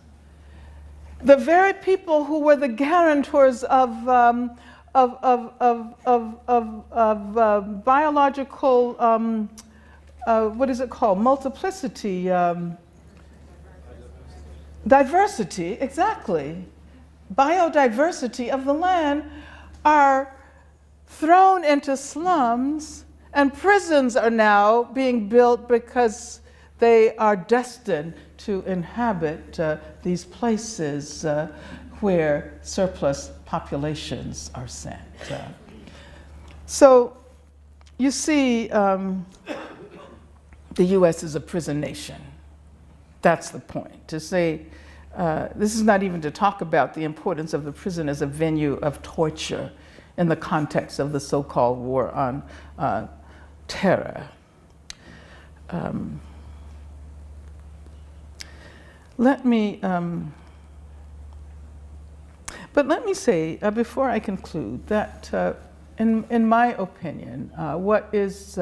The very people who were the guarantors of biological, what is it called? Multiplicity, diversity, exactly. Biodiversity of the land are thrown into slums, and prisons are now being built because they are destined to inhabit these places where surplus populations are sent. So you see, the US is a prison nation. That's the point. To say, this is not even to talk about the importance of the prison as a venue of torture in the context of the so-called war on terror. Let me say, before I conclude, that in my opinion, what is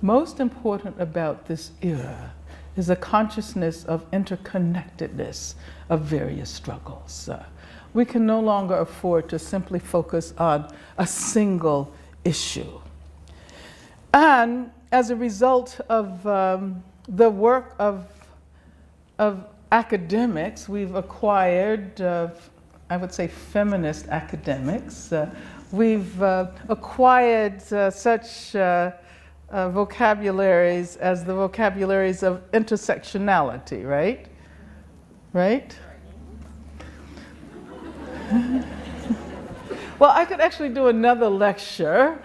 most important about this era is a consciousness of interconnectedness of various struggles. We can no longer afford to simply focus on a single issue. And as a result of the work of academics, we've acquired, I would say, feminist academics. We've acquired such vocabularies as the vocabularies of intersectionality, right? Right? Well, I could actually do another lecture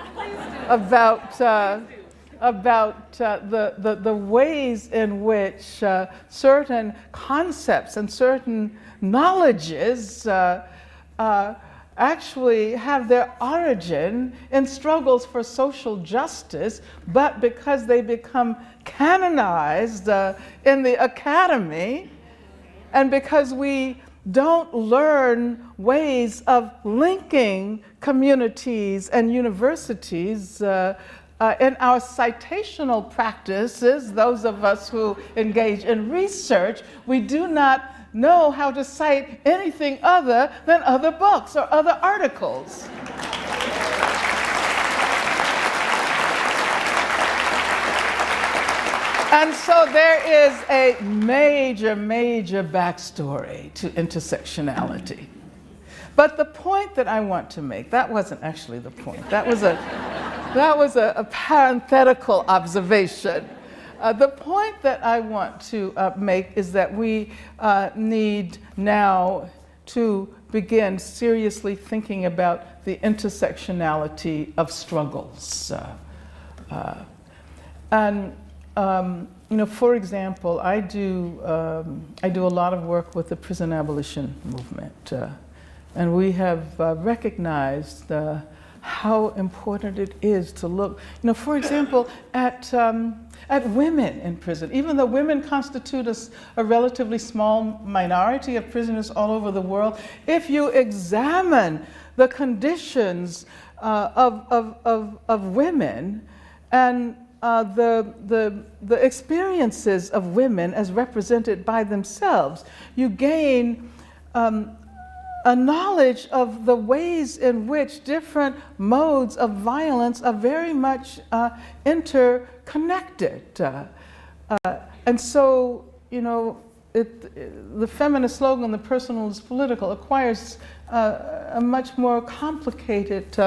about about the ways in which certain concepts and certain knowledges actually have their origin in struggles for social justice, but because they become canonized in the academy, and because we don't learn ways of linking communities and universities in our citational practices, those of us who engage in research, we do not know how to cite anything other than other books or other articles. And so there is a major, major backstory to intersectionality. But the point that I want to make, that wasn't actually the point. That was a parenthetical observation. The point that I want to make is that we need now to begin seriously thinking about the intersectionality of struggles. For example, I do a lot of work with the prison abolition movement, and we have recognized how important it is to look, for example, at women in prison. Even though women constitute a relatively small minority of prisoners all over the world, if you examine the conditions of women and the experiences of women as represented by themselves, you gain a knowledge of the ways in which different modes of violence are very much interconnected. And so, the feminist slogan, "The personal is political," acquires a much more complicated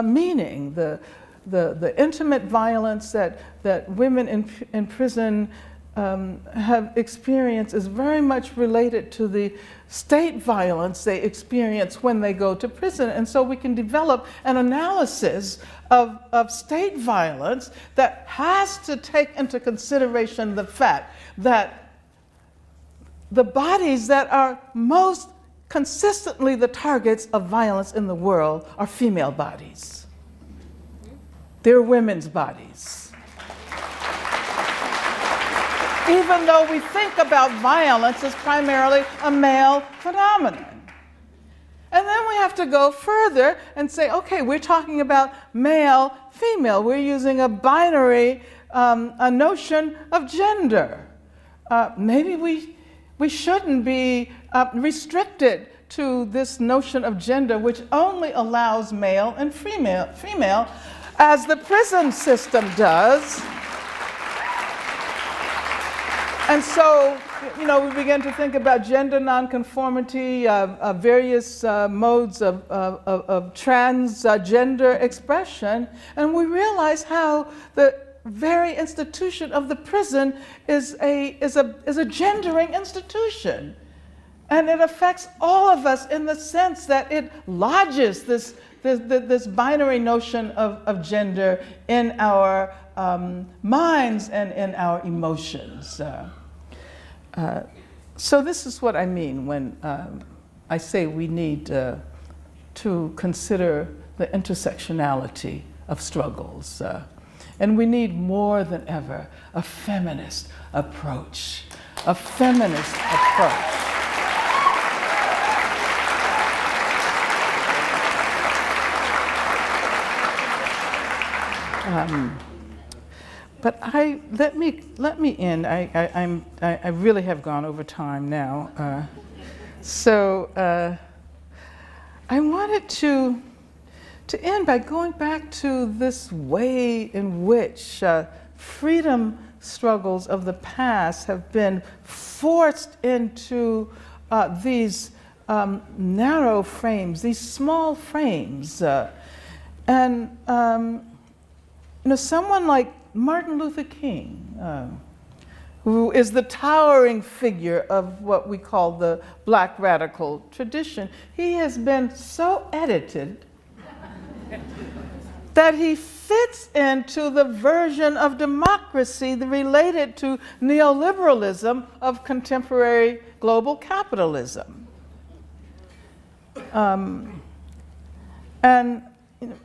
meaning. The intimate violence that women in prison have experienced is very much related to the state violence they experience when they go to prison. And so we can develop an analysis of state violence that has to take into consideration the fact that the bodies that are most consistently the targets of violence in the world are female bodies. They're women's bodies. Even though we think about violence as primarily a male phenomenon. And then we have to go further and say, okay, we're talking about male, female. We're using a binary a notion of gender. Maybe we shouldn't be restricted to this notion of gender, which only allows male and female, as the prison system does. And so, we begin to think about gender nonconformity, various modes of transgender expression, and we realize how the very institution of the prison is a gendering institution. And it affects all of us in the sense that it lodges this binary notion of gender in our minds and in our emotions. So this is what I mean when I say we need to consider the intersectionality of struggles. And we need more than ever a feminist approach. A feminist approach. But let me end. I really have gone over time now. So I wanted to end by going back to this way in which freedom struggles of the past have been forced into these narrow frames, these small frames. Someone like Martin Luther King, who is the towering figure of what we call the Black radical tradition, he has been so edited that he fits into the version of democracy related to neoliberalism of contemporary global capitalism. And you know,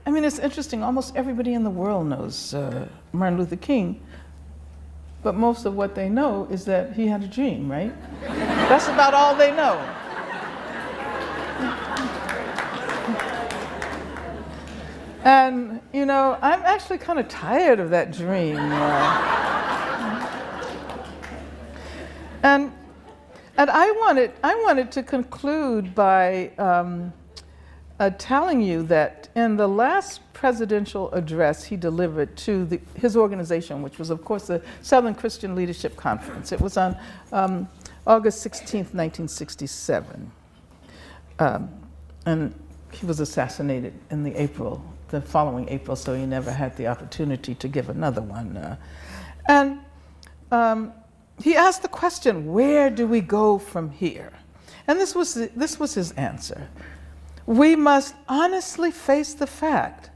I mean, it's interesting, almost everybody in the world knows Martin Luther King, but most of what they know is that he had a dream, right? That's about all they know. And, you know, I'm actually kind of tired of that dream. And I wanted to conclude by telling you that in the last presidential address he delivered to his organization, which was, of course, the Southern Christian Leadership Conference. It was on August 16th, 1967. And he was assassinated in the following April, so he never had the opportunity to give another one. He asked the question, where do we go from here? And this was his answer. We must honestly face the fact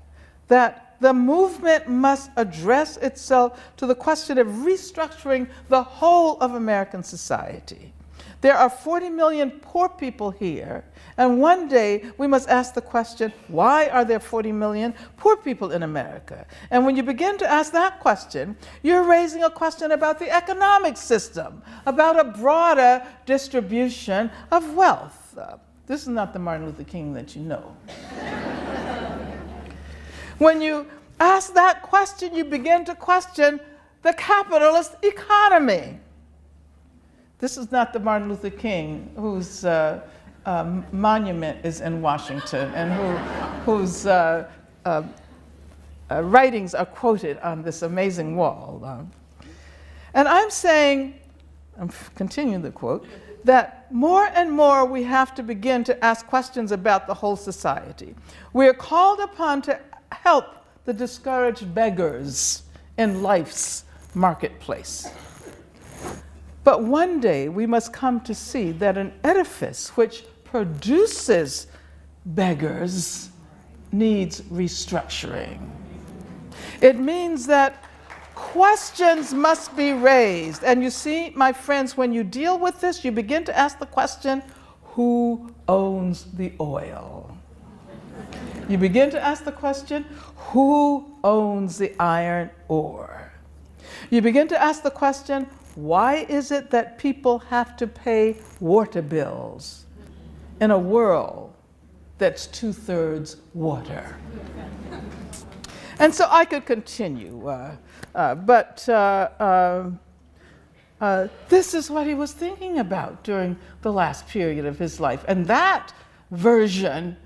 that the movement must address itself to the question of restructuring the whole of American society. There are 40 million poor people here, and one day we must ask the question, why are there 40 million poor people in America? And when you begin to ask that question, you're raising a question about the economic system, about a broader distribution of wealth. This is not the Martin Luther King that you know. When you ask that question, you begin to question the capitalist economy. This is not the Martin Luther King whose monument is in Washington and whose writings are quoted on this amazing wall. And I'm saying, I'm continuing the quote, that more and more we have to begin to ask questions about the whole society. We are called upon to help the discouraged beggars in life's marketplace. But one day we must come to see that an edifice which produces beggars needs restructuring. It means that questions must be raised. And you see, my friends, when you deal with this, you begin to ask the question, who owns the oil? You begin to ask the question, who owns the iron ore? You begin to ask the question, why is it that people have to pay water bills in a world that's 2/3 water? And so I could continue, but this is what he was thinking about during the last period of his life. And that version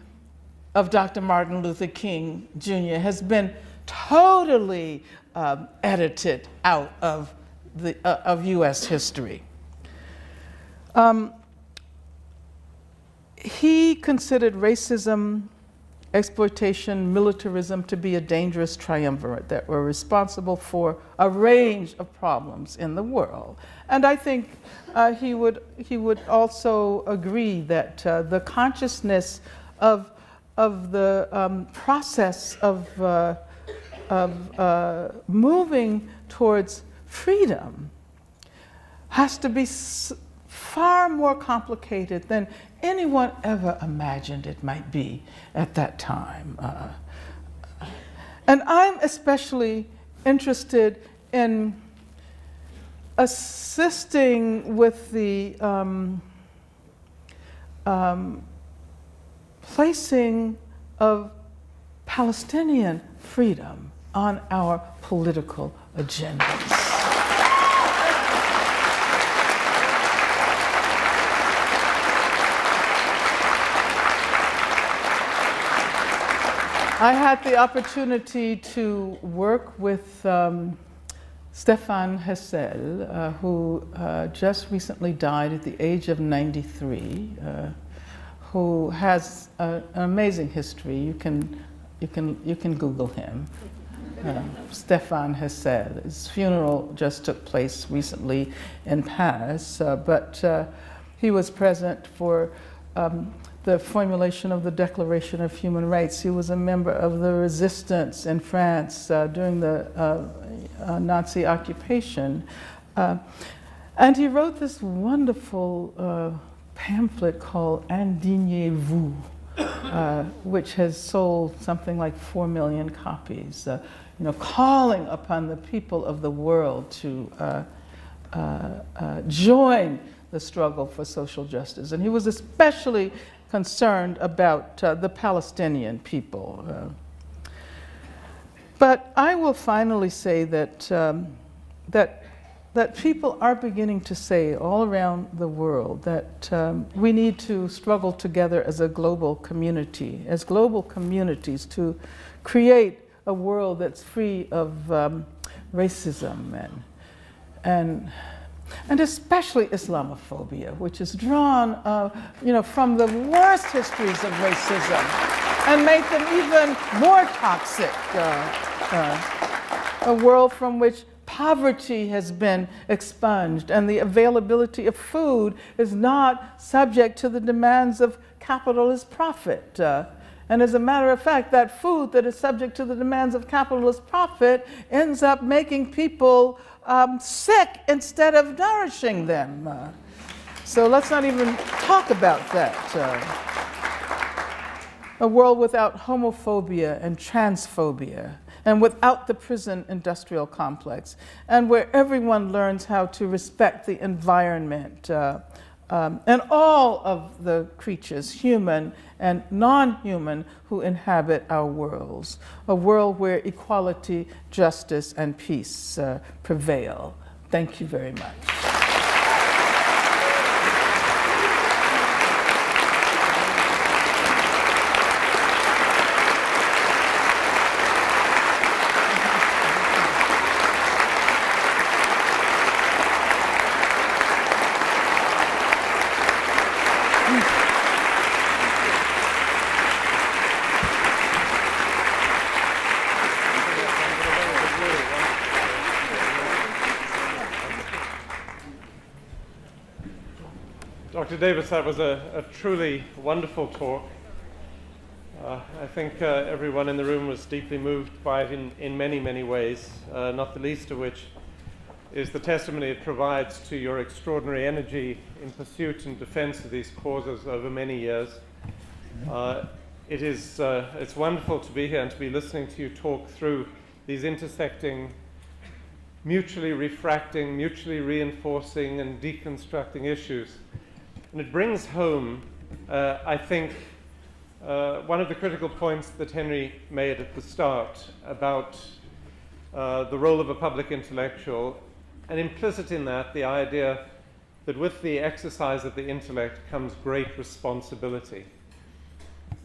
of Dr. Martin Luther King Jr. has been totally edited out of U.S. history. He considered racism, exploitation, militarism to be a dangerous triumvirate that were responsible for a range of problems in the world. And I think he would also agree that the consciousness of the process of moving towards freedom has to be far more complicated than anyone ever imagined it might be at that time. And I'm especially interested in assisting with the placing of Palestinian freedom on our political agendas. I had the opportunity to work with Stefan Hessel, who just recently died at the age of 93, who has an amazing history. You can Google him. Stefan Hessel. His funeral just took place recently in Paris, but he was present for the formulation of the Declaration of Human Rights. He was a member of the resistance in France during the Nazi occupation. And he wrote this wonderful pamphlet called Indignez-vous, which has sold something like 4 million copies, calling upon the people of the world to join the struggle for social justice. And he was especially concerned about the Palestinian people. But I will finally say that that people are beginning to say all around the world that we need to struggle together as a global community, as global communities, to create a world that's free of racism and especially Islamophobia, which is drawn from the worst histories of racism and make them even more toxic. A world from which poverty has been expunged and the availability of food is not subject to the demands of capitalist profit. And as a matter of fact, that food that is subject to the demands of capitalist profit ends up making people sick instead of nourishing them. So let's not even talk about that. A world without homophobia and transphobia, and without the prison industrial complex, and where everyone learns how to respect the environment and all of the creatures, human and non-human, who inhabit our worlds. A world where equality, justice, and peace prevail. Thank you very much. Dr. Davis, that was a truly wonderful talk. I think everyone in the room was deeply moved by it in many, many ways, not the least of which is the testimony it provides to your extraordinary energy in pursuit and defense of these causes over many years. It's wonderful to be here and to be listening to you talk through these intersecting, mutually refracting, mutually reinforcing, and deconstructing issues. And it brings home, I think, one of the critical points that Henry made at the start about the role of a public intellectual, and implicit in that the idea that with the exercise of the intellect comes great responsibility.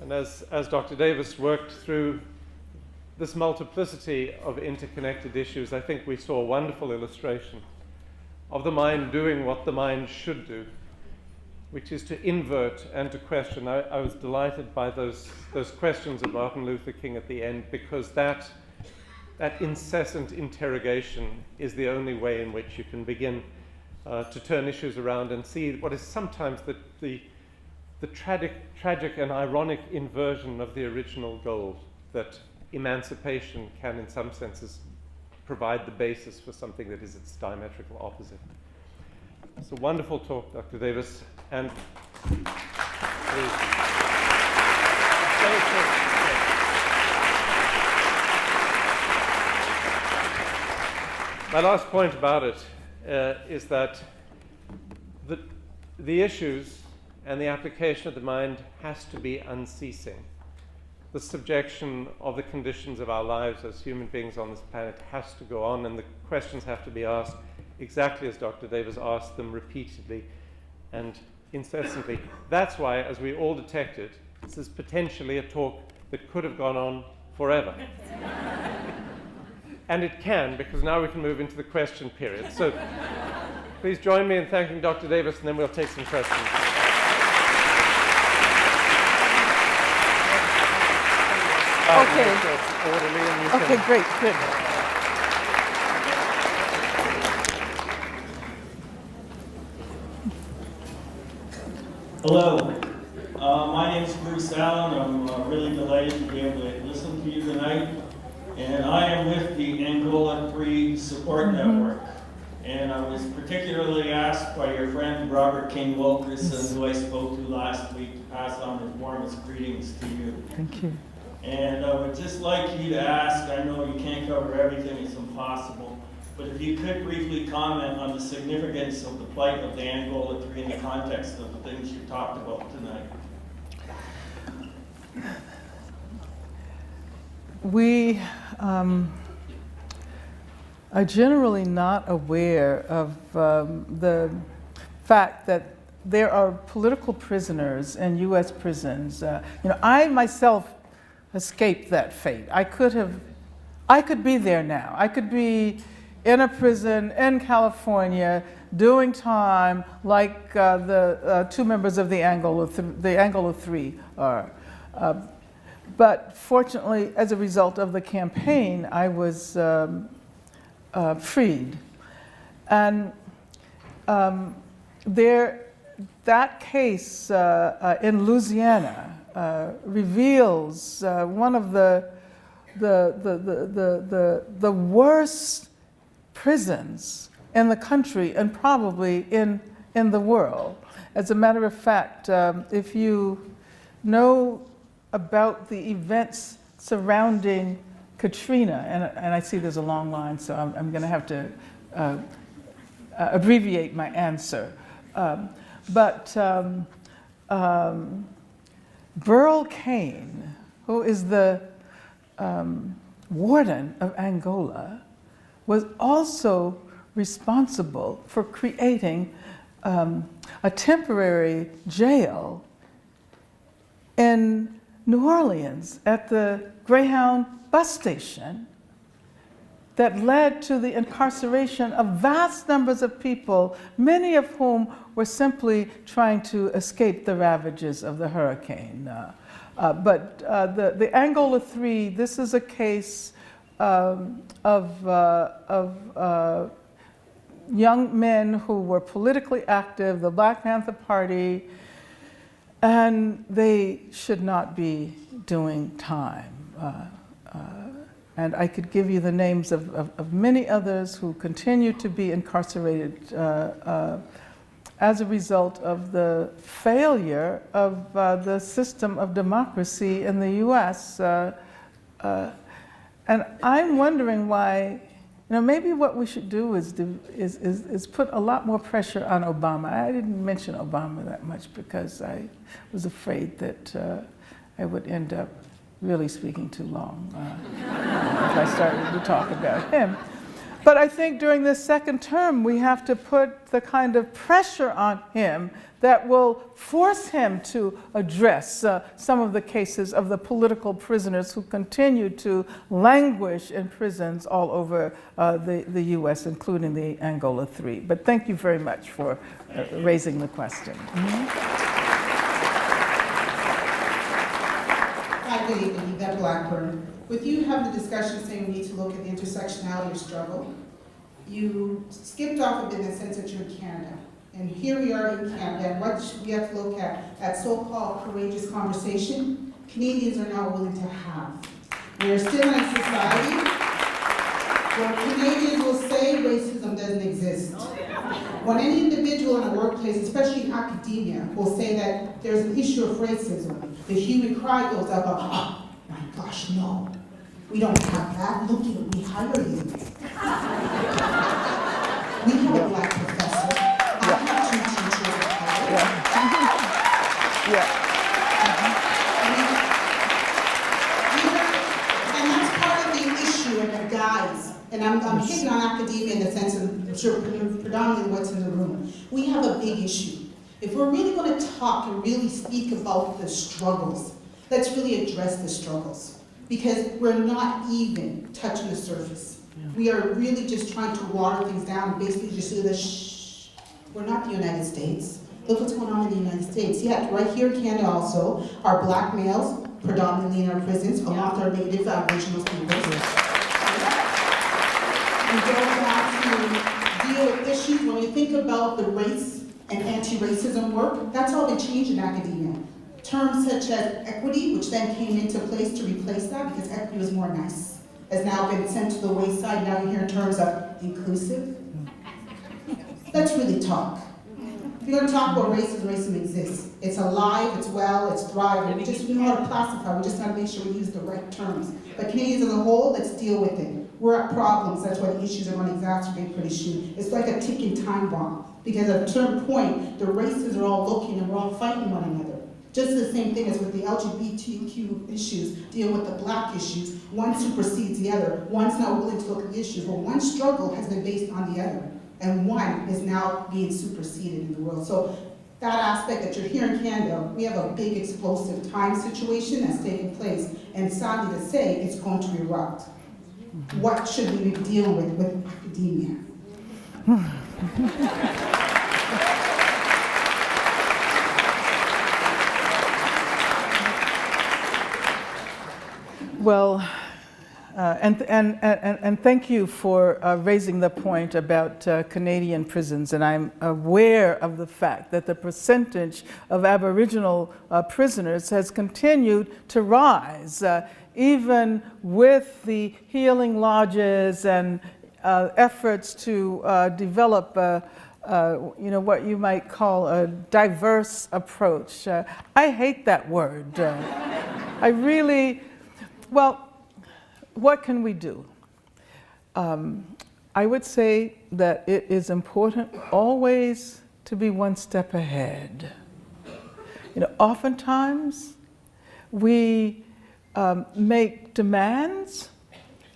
And as Dr. Davis worked through this multiplicity of interconnected issues, I think we saw a wonderful illustration of the mind doing what the mind should do, which is to invert and to question. I was delighted by those questions of Martin Luther King at the end, because that incessant interrogation is the only way in which you can begin to turn issues around and see what is sometimes the tragic and ironic inversion of the original goal, that emancipation can in some senses provide the basis for something that is its diametrical opposite. It's a wonderful talk, Dr. Davis, and please. My last point about it is that the issues and the application of the mind has to be unceasing. The subjection of the conditions of our lives as human beings on this planet has to go on, and the questions have to be asked exactly as Dr. Davis asked them, repeatedly and incessantly. That's why, as we all detected, this is potentially a talk that could have gone on forever. And it can, because now we can move into the question period. So please join me in thanking Dr. Davis, and then we'll take some questions. Okay. Orderly, and you Okay, can great, good. Hello. My name is Cruz. I'm really delighted to be able to listen to you tonight. And I am with the Angola 3 Support Network. And I was particularly asked by your friend Robert King Wilkerson, who I spoke to last week, to pass on his warmest greetings to you. Thank you. And I would just like you to ask, I know you can't cover everything, it's impossible, but if you could briefly comment on the significance of the plight of the Angola 3 in the context of the things you talked about tonight. We are generally not aware of the fact that there are political prisoners in U.S. prisons. I myself escaped that fate. I could be there now. I could be in a prison in California doing time like the two members of the Angola 3 are. But fortunately, as a result of the campaign, I was freed. And that case in Louisiana reveals one of the worst prisons in the country and probably in the world. As a matter of fact, if you know about the events surrounding Katrina, and I see there's a long line, so I'm going to have to abbreviate my answer. But Burl Cain, who is the warden of Angola, was also responsible for creating a temporary jail in New Orleans at the Greyhound bus station that led to the incarceration of vast numbers of people, many of whom were simply trying to escape the ravages of the hurricane. But the Angola 3, this is a case of young men who were politically active, the Black Panther Party, and they should not be doing time. And I could give you the names of many others who continue to be incarcerated as a result of the failure of the system of democracy in the US. And I'm wondering why, maybe what we should do is put a lot more pressure on Obama. I didn't mention Obama that much because I was afraid that I would end up really speaking too long if I started to talk about him. But I think during this second term, we have to put the kind of pressure on him that will force him to address some of the cases of the political prisoners who continue to languish in prisons all over the US, including the Angola 3. But thank you very much for raising the question. Hi, good evening, Yvette Blackburn. With you having the discussion saying we need to look at the intersectionality of struggle, you skipped off a bit in the sense that you're in Canada. And here we are in Canada, and what we have to look at so-called courageous conversation, Canadians are now willing to have. We are still in a society where Canadians will say racism doesn't exist. When any individual in a workplace, especially in academia, will say that there's an issue of racism, the human cry goes up, oh my gosh, no. We don't have that. Look, we hire you. We have a Black professor. I have two teachers of color. And that's part of the issue and the guise. And I'm hitting on academia in the sense of sure, predominantly what's in the room. We have a big issue. If we're really going to talk and really speak about the struggles, let's really address the struggles. Because we're not even touching the surface. Yeah. We are really just trying to water things down and basically just do the shh. We're not the United States. Look what's going on in the United States. Yet, right here in Canada also, our Black males, predominantly in our prisons, along with our Native Aboriginal peoples. We don't have to deal with issues. When we think about the race and anti-racism work, that's all been changed in academia. Terms such as equity, which then came into place to replace that because equity was more nice, has now been sent to the wayside. Now you hear terms of inclusive. Let's really talk. If you're going to talk about racism, racism exists. It's alive, it's well, it's thriving. We know how to classify, we just got to make sure we use the right terms. But Canadians as a whole, let's deal with it. We're at problems, that's why the issues are going to exacerbate pretty soon. It's like a ticking time bomb. Because at a certain point, the races are all looking and we're all fighting one another. Just the same thing as with the LGBTQ issues, dealing with the black issues. One supersedes the other. One's not willing to look at the issues. Well, one struggle has been based on the other. And one is now being superseded in the world. So that aspect that you're here in Canada, we have a big explosive time situation that's taking place. And sadly to say, it's going to erupt. What should we be dealing with academia? Well, and thank you for raising the point about Canadian prisons. And I'm aware of the fact that the percentage of Aboriginal prisoners has continued to rise, even with the healing lodges and efforts to develop what you might call a diverse approach. I hate that word. I really, well, what can we do? I would say that it is important always to be one step ahead. Oftentimes we make demands,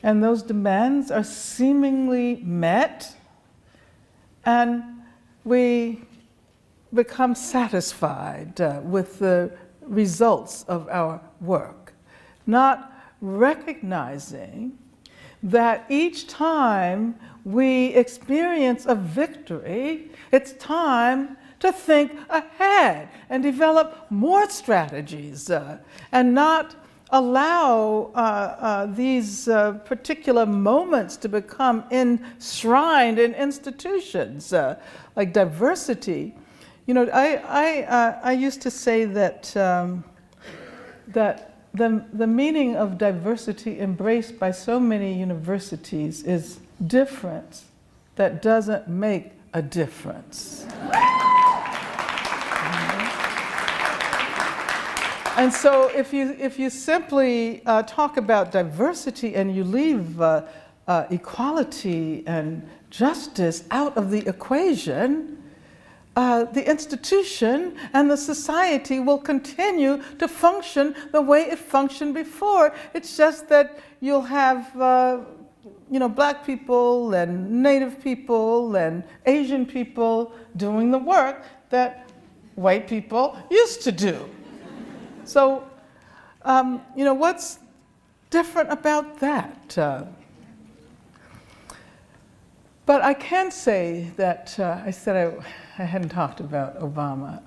and those demands are seemingly met, and we become satisfied with the results of our work, not recognizing that each time we experience a victory, it's time to think ahead and develop more strategies and not allow these particular moments to become enshrined in institutions like diversity. I used to say that the meaning of diversity embraced by so many universities is difference that doesn't make a difference. And so if you simply talk about diversity and you leave equality and justice out of the equation, the institution and the society will continue to function the way it functioned before. It's just that you'll have black people and Native people and Asian people doing the work that white people used to do. So, what's different about that? But I can say that I said I hadn't talked about Obama,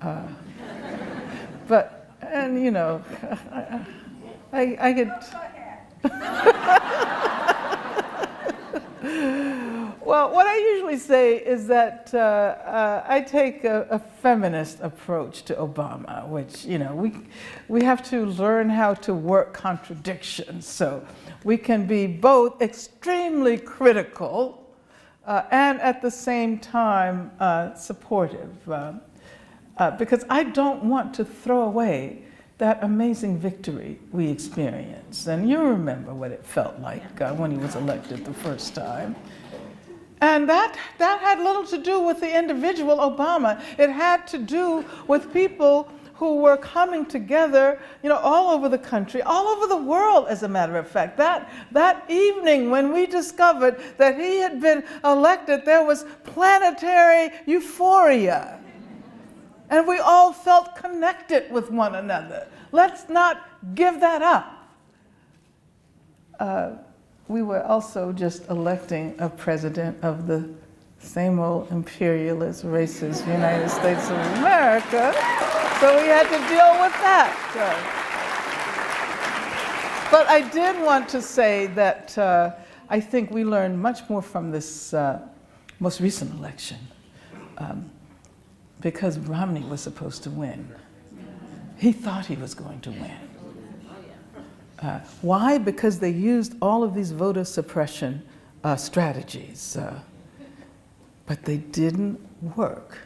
I could. Well, what I usually say is that I take a feminist approach to Obama, which, we have to learn how to work contradictions. So we can be both extremely critical and at the same time supportive. Because I don't want to throw away that amazing victory we experienced. And you remember what it felt like when he was elected the first time. And that had little to do with the individual Obama. It had to do with people who were coming together, all over the country, all over the world, as a matter of fact. That evening when we discovered that he had been elected, there was planetary euphoria. And we all felt connected with one another. Let's not give that up. We were also just electing a president of the same old imperialist, racist United States of America, so we had to deal with that. But I did want to say that I think we learned much more from this most recent election, because Romney was supposed to win. he thought he was going to win. Why? Because they used all of these voter suppression strategies, but they didn't work.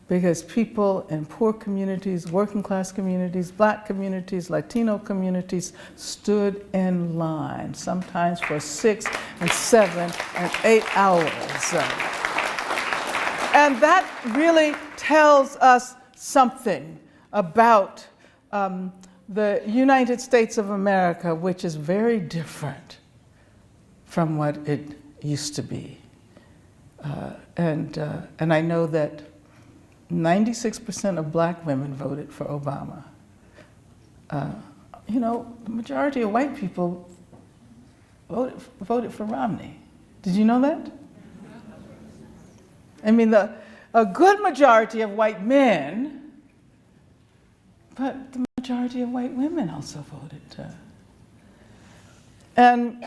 Because people in poor communities, working class communities, black communities, Latino communities stood in line, sometimes for 6 and 7 and 8 hours. And that really tells us something about the United States of America, which is very different from what it used to be. And I know that 96% of black women voted for Obama. You know, the majority of white people voted for Romney. Did you know that? I mean, a good majority of white men, but the majority of white women also voted. And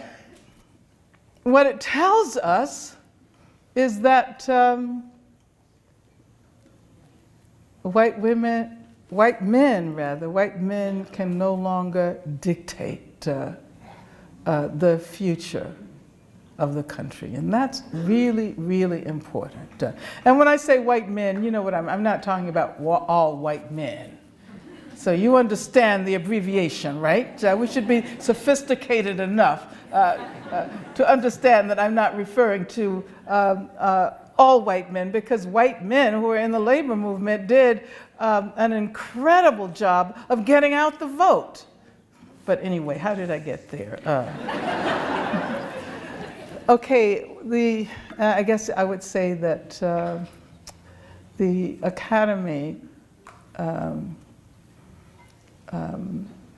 what it tells us is that white men can no longer dictate the future of the country. And that's really, really important. And when I say white men, you know what I'm not talking about all white men. So you understand the abbreviation, right? We should be sophisticated enough to understand that I'm not referring to all white men, because white men who were in the labor movement did an incredible job of getting out the vote. But anyway, how did I get there? Okay, I guess I would say that the academy,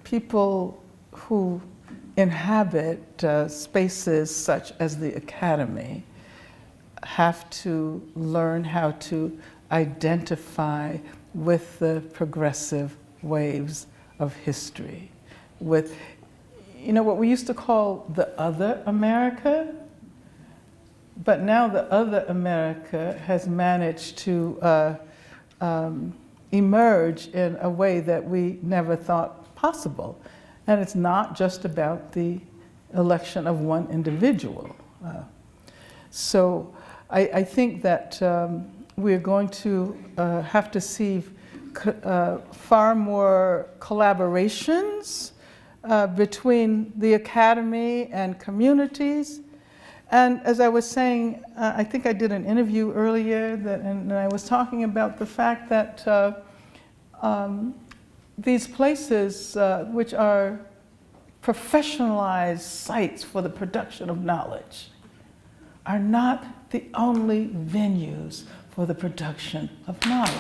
people who inhabit spaces such as the academy have to learn how to identify with the progressive waves of history, with, you know, what we used to call the other America, but now the other America has managed to emerge in a way that we never thought possible. And it's not just about the election of one individual. So I think that we're going to have to see far more collaborations between the academy and communities. And as I was saying, I think I did an interview earlier and I was talking about the fact that these places, which are professionalized sites for the production of knowledge, are not the only venues for the production of knowledge.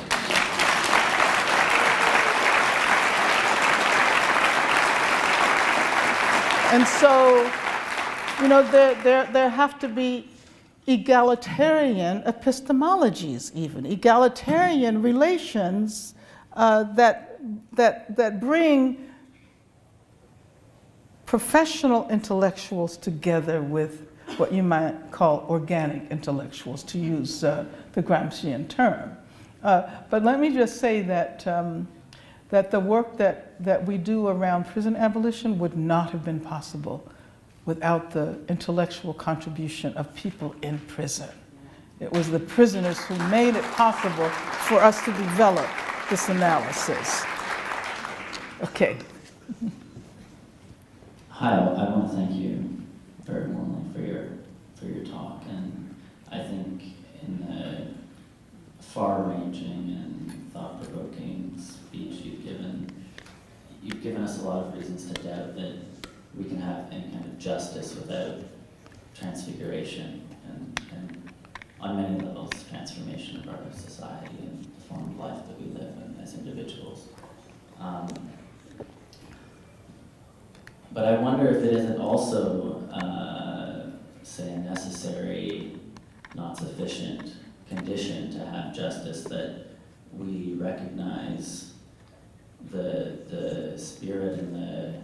And so, you know, there have to be egalitarian epistemologies, even egalitarian relations that bring professional intellectuals together with what you might call organic intellectuals, to use the Gramscian term. But let me just say that that the work that we do around prison abolition would not have been possible without the intellectual contribution of people in prison. It was the prisoners who made it possible for us to develop this analysis. Okay. Hi, I want to thank you very warmly for your talk, and I think in the far-ranging and thought-provoking speech you've given us a lot of reasons to doubt that we can have any kind of justice without transfiguration and on many levels transformation of our society and the form of life that we live in as individuals. But I wonder if it isn't also, say, a necessary, not sufficient condition to have justice, that we recognize the spirit and the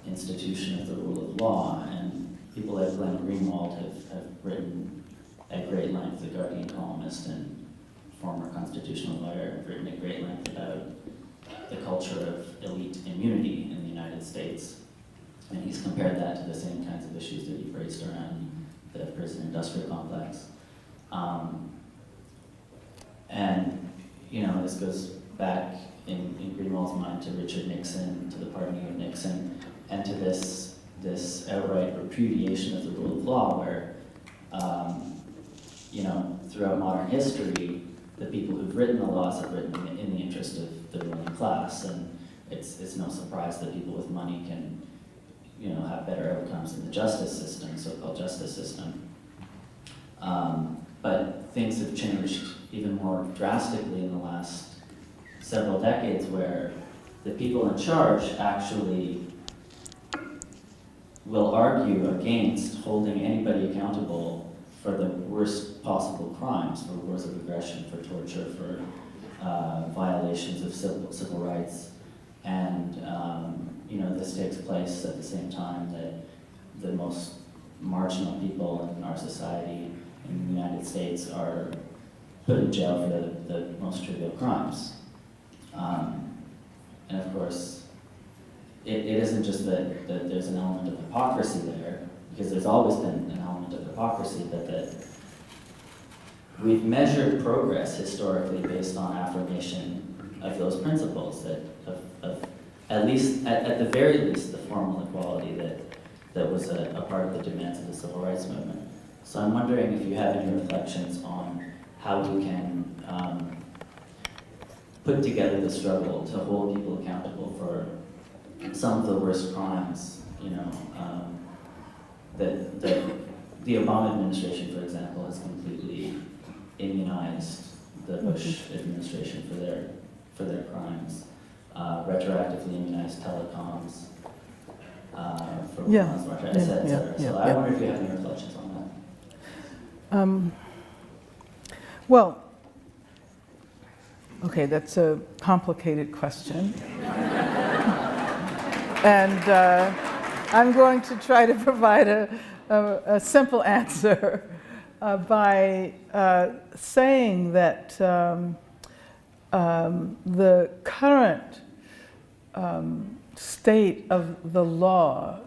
institution of the rule of law. And people like Glenn Greenwald have written at great length, the Guardian columnist and former constitutional lawyer, have written at great length about the culture of elite immunity in the United States. And he's compared that to the same kinds of issues that you've raised around the prison industrial complex. And, you know, this goes back in Greenwald's mind to Richard Nixon, to the pardoning of Nixon, and to this outright repudiation of the rule of law where, you know, throughout modern history, the people who've written the laws have written in the interest of the ruling class, and it's no surprise that people with money can, you know, have better outcomes in the justice system, so-called justice system. But things have changed even more drastically in the last several decades, where the people in charge actually will argue against holding anybody accountable for the worst possible crimes, for wars of aggression, for torture, for violations of civil rights. And you know, this takes place at the same time that the most marginal people in our society in the United States are put in jail for the most trivial crimes. And of course, it isn't just that there's an element of hypocrisy there, because there's always been an element of hypocrisy, but that we've measured progress historically based on affirmation of those principles, that of at least, at the very least, the formal equality that was a part of the demands of the civil rights movement. So I'm wondering if you have any reflections on how we can put together the struggle to hold people accountable for some of the worst crimes, you know, that the Obama administration, for example, has completely immunized the Bush administration for their crimes, retroactively immunized telecoms, for et cetera. So I wonder if you have any reflections on that. Well, okay, that's a complicated question. And I'm going to try to provide a simple answer by saying that the current state of the law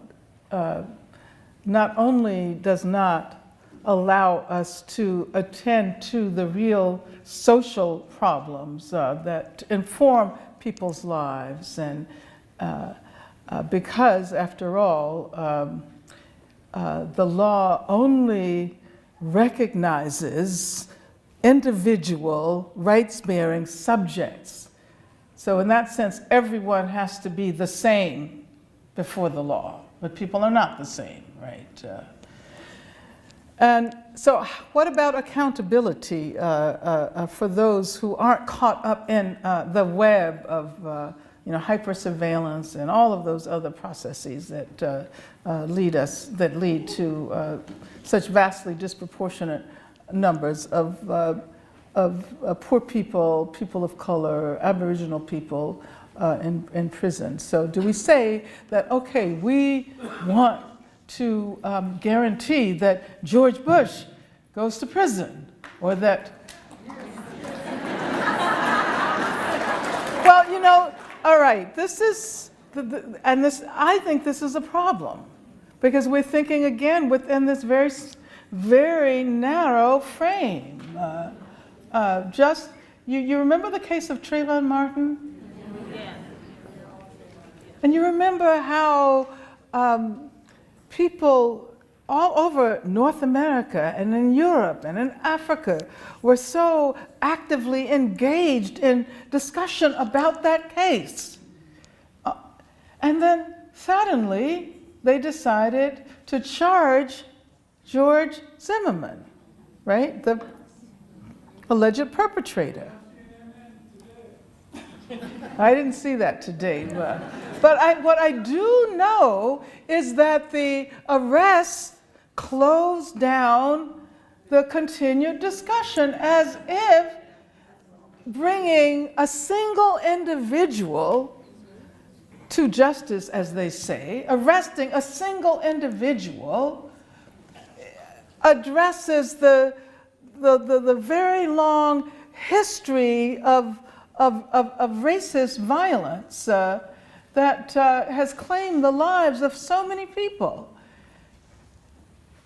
not only does not allow us to attend to the real social problems that inform people's lives, and because, after all, the law only recognizes individual rights-bearing subjects. So in that sense, everyone has to be the same before the law, but people are not the same, right? And so what about accountability for those who aren't caught up in the web of hyper-surveillance and all of those other processes that lead to such vastly disproportionate numbers of poor people, people of color, Aboriginal people in prison? So do we say that, okay, we want to guarantee that George Bush goes to prison, or that, well, all right, this is, I think this is a problem, because we're thinking again within this very, very narrow frame. You remember the case of Trayvon Martin? Yeah. And you remember how people all over North America and in Europe and in Africa were so actively engaged in discussion about that case. And then suddenly they decided to charge George Zimmerman, right? The alleged perpetrator. I didn't see that today, but what I do know is that the arrest closed down the continued discussion, as if bringing a single individual to justice, as they say, arresting a single individual addresses the very long history of racist violence that has claimed the lives of so many people.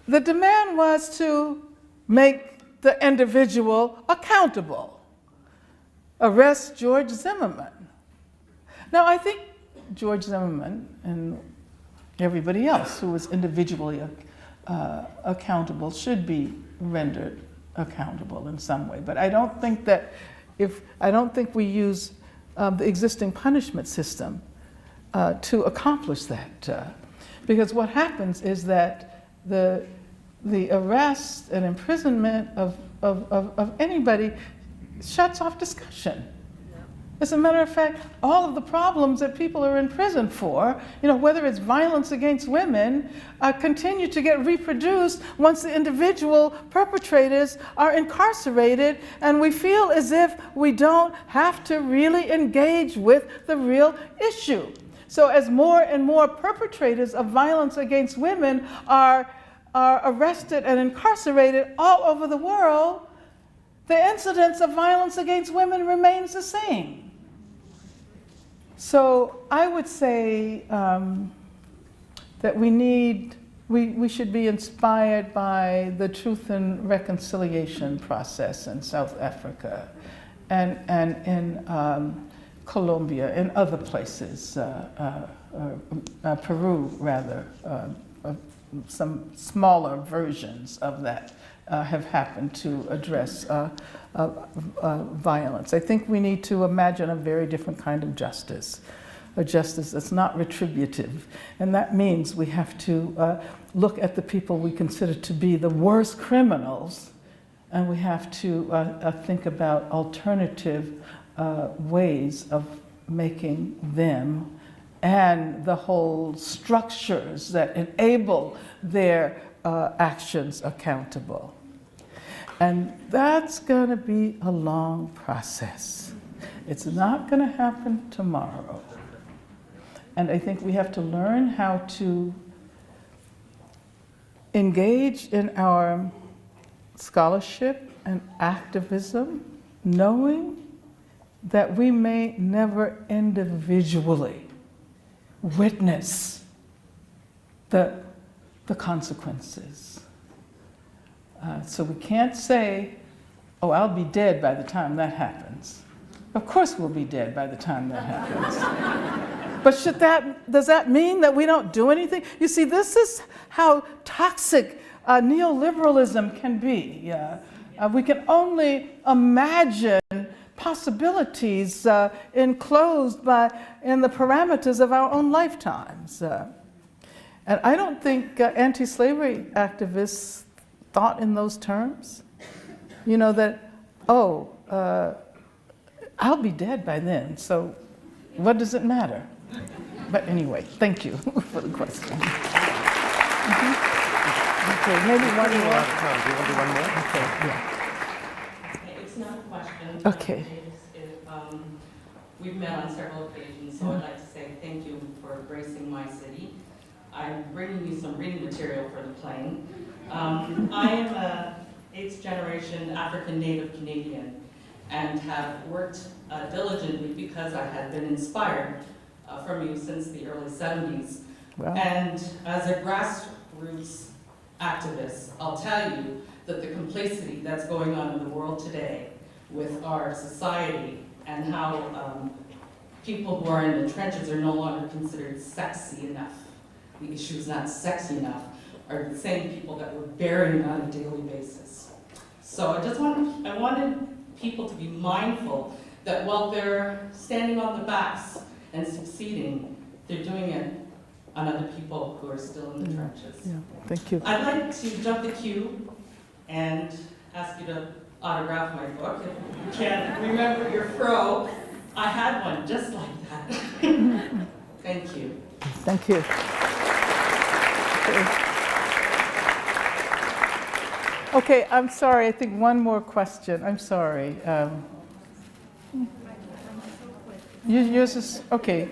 The demand was to make the individual accountable. Arrest George Zimmerman. Now, I think George Zimmerman and everybody else who was individually accountable should be rendered accountable in some way. But I don't think that I don't think we use the existing punishment system to accomplish that. Because what happens is that the arrest and imprisonment of anybody shuts off discussion. As a matter of fact, all of the problems that people are in prison for, whether it's violence against women, continue to get reproduced once the individual perpetrators are incarcerated, and we feel as if we don't have to really engage with the real issue. So as more and more perpetrators of violence against women are arrested and incarcerated all over the world, the incidence of violence against women remains the same. So I would say that we should be inspired by the Truth and Reconciliation process in South Africa and in Colombia and other places, Peru rather, some smaller versions of that have happened to address violence. I think we need to imagine a very different kind of justice, a justice that's not retributive. And that means we have to look at the people we consider to be the worst criminals, and we have to think about alternative ways of making them and the whole structures that enable their actions accountable. And that's going to be a long process. It's not going to happen tomorrow. And I think we have to learn how to engage in our scholarship and activism, knowing that we may never individually witness the consequences. So we can't say, oh, I'll be dead by the time that happens. Of course we'll be dead by the time that happens. But does that mean that we don't do anything? You see, this is how toxic neoliberalism can be. We can only imagine possibilities enclosed in the parameters of our own lifetimes. And I don't think anti-slavery activists thought in those terms. That, I'll be dead by then, so what does it matter? But anyway, thank you for the question. Okay, maybe one more. Do you want to do one more? Okay, yeah. It's not a question. Okay. We've met on several occasions, so I'd like to say thank you for gracing my city. I'm bringing you some reading material for the plane. I am a 8th generation African Native Canadian and have worked diligently because I had been inspired from you since the early 70s. Wow. And as a grassroots activist, I'll tell you that the complexity that's going on in the world today with our society and how people who are in the trenches are no longer considered sexy enough. The issue is not sexy enough, are the same people that we're burying on a daily basis. So I wanted people to be mindful that while they're standing on the backs and succeeding, they're doing it on other people who are still in the trenches. Yeah, thank you. I'd like to jump the queue and ask you to autograph my book. If you can't remember your fro, I had one just like that. Thank you. Thank you. Okay, I'm sorry. I think one more question. I'm sorry. Yours is, okay.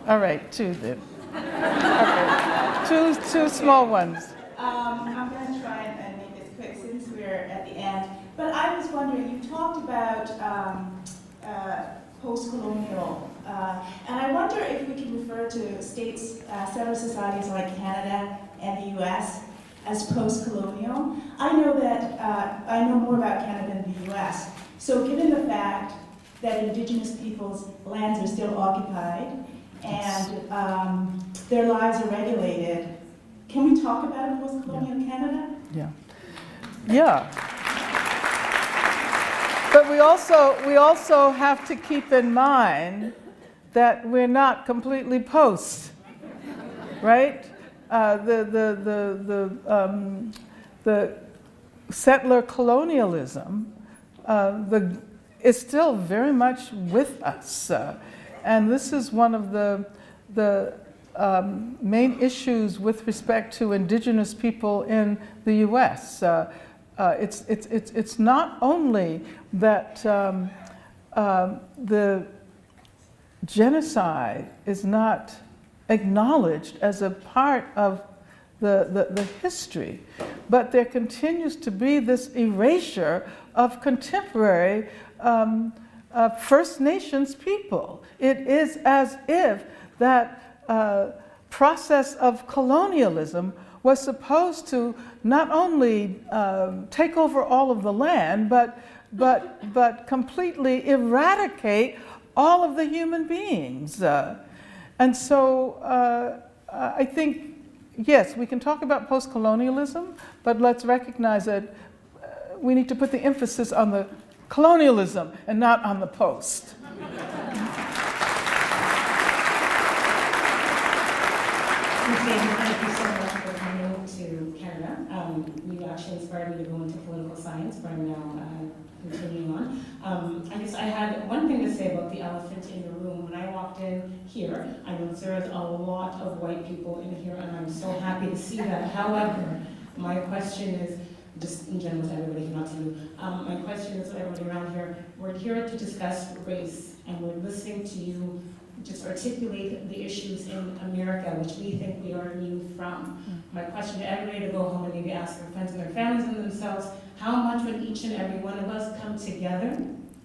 All right, two then. Okay. Two small ones. I'm going to try and make this quick since we're at the end. But I was wondering, you talked about post-colonial. And I wonder if we can refer to states, settler societies like Canada and the US as post-colonial. I know that, I know more about Canada than the US. So given the fact that Indigenous peoples' lands are still occupied and their lives are regulated, can we talk about a post-colonial Canada? Yeah. But we also have to keep in mind that we're not completely post, right? The settler colonialism is still very much with us, and this is one of the main issues with respect to indigenous people in the U.S. It's not only that the genocide is not acknowledged as a part of the history, but there continues to be this erasure of contemporary First Nations people. It is as if that process of colonialism was supposed to not only take over all of the land, but completely eradicate all of the human beings. And so I think, yes, we can talk about post-colonialism, but let's recognize that we need to put the emphasis on the colonialism and not on the post. Thank you so much for coming to Canada. You actually inspired me to go into political science, but I'm now continuing on. I guess I had one thing to say about the elephant in the room. When I walked in here, I noticed there was a lot of white people in here, and I'm so happy to see that. However, my question is, just in general to everybody, not to you, my question is to everybody around here, we're here to discuss race, and we're listening to you just articulate the issues in America, which we think we are immune from. My question to everybody to go home and maybe ask their friends and their families and themselves, how much would each and every one of us come together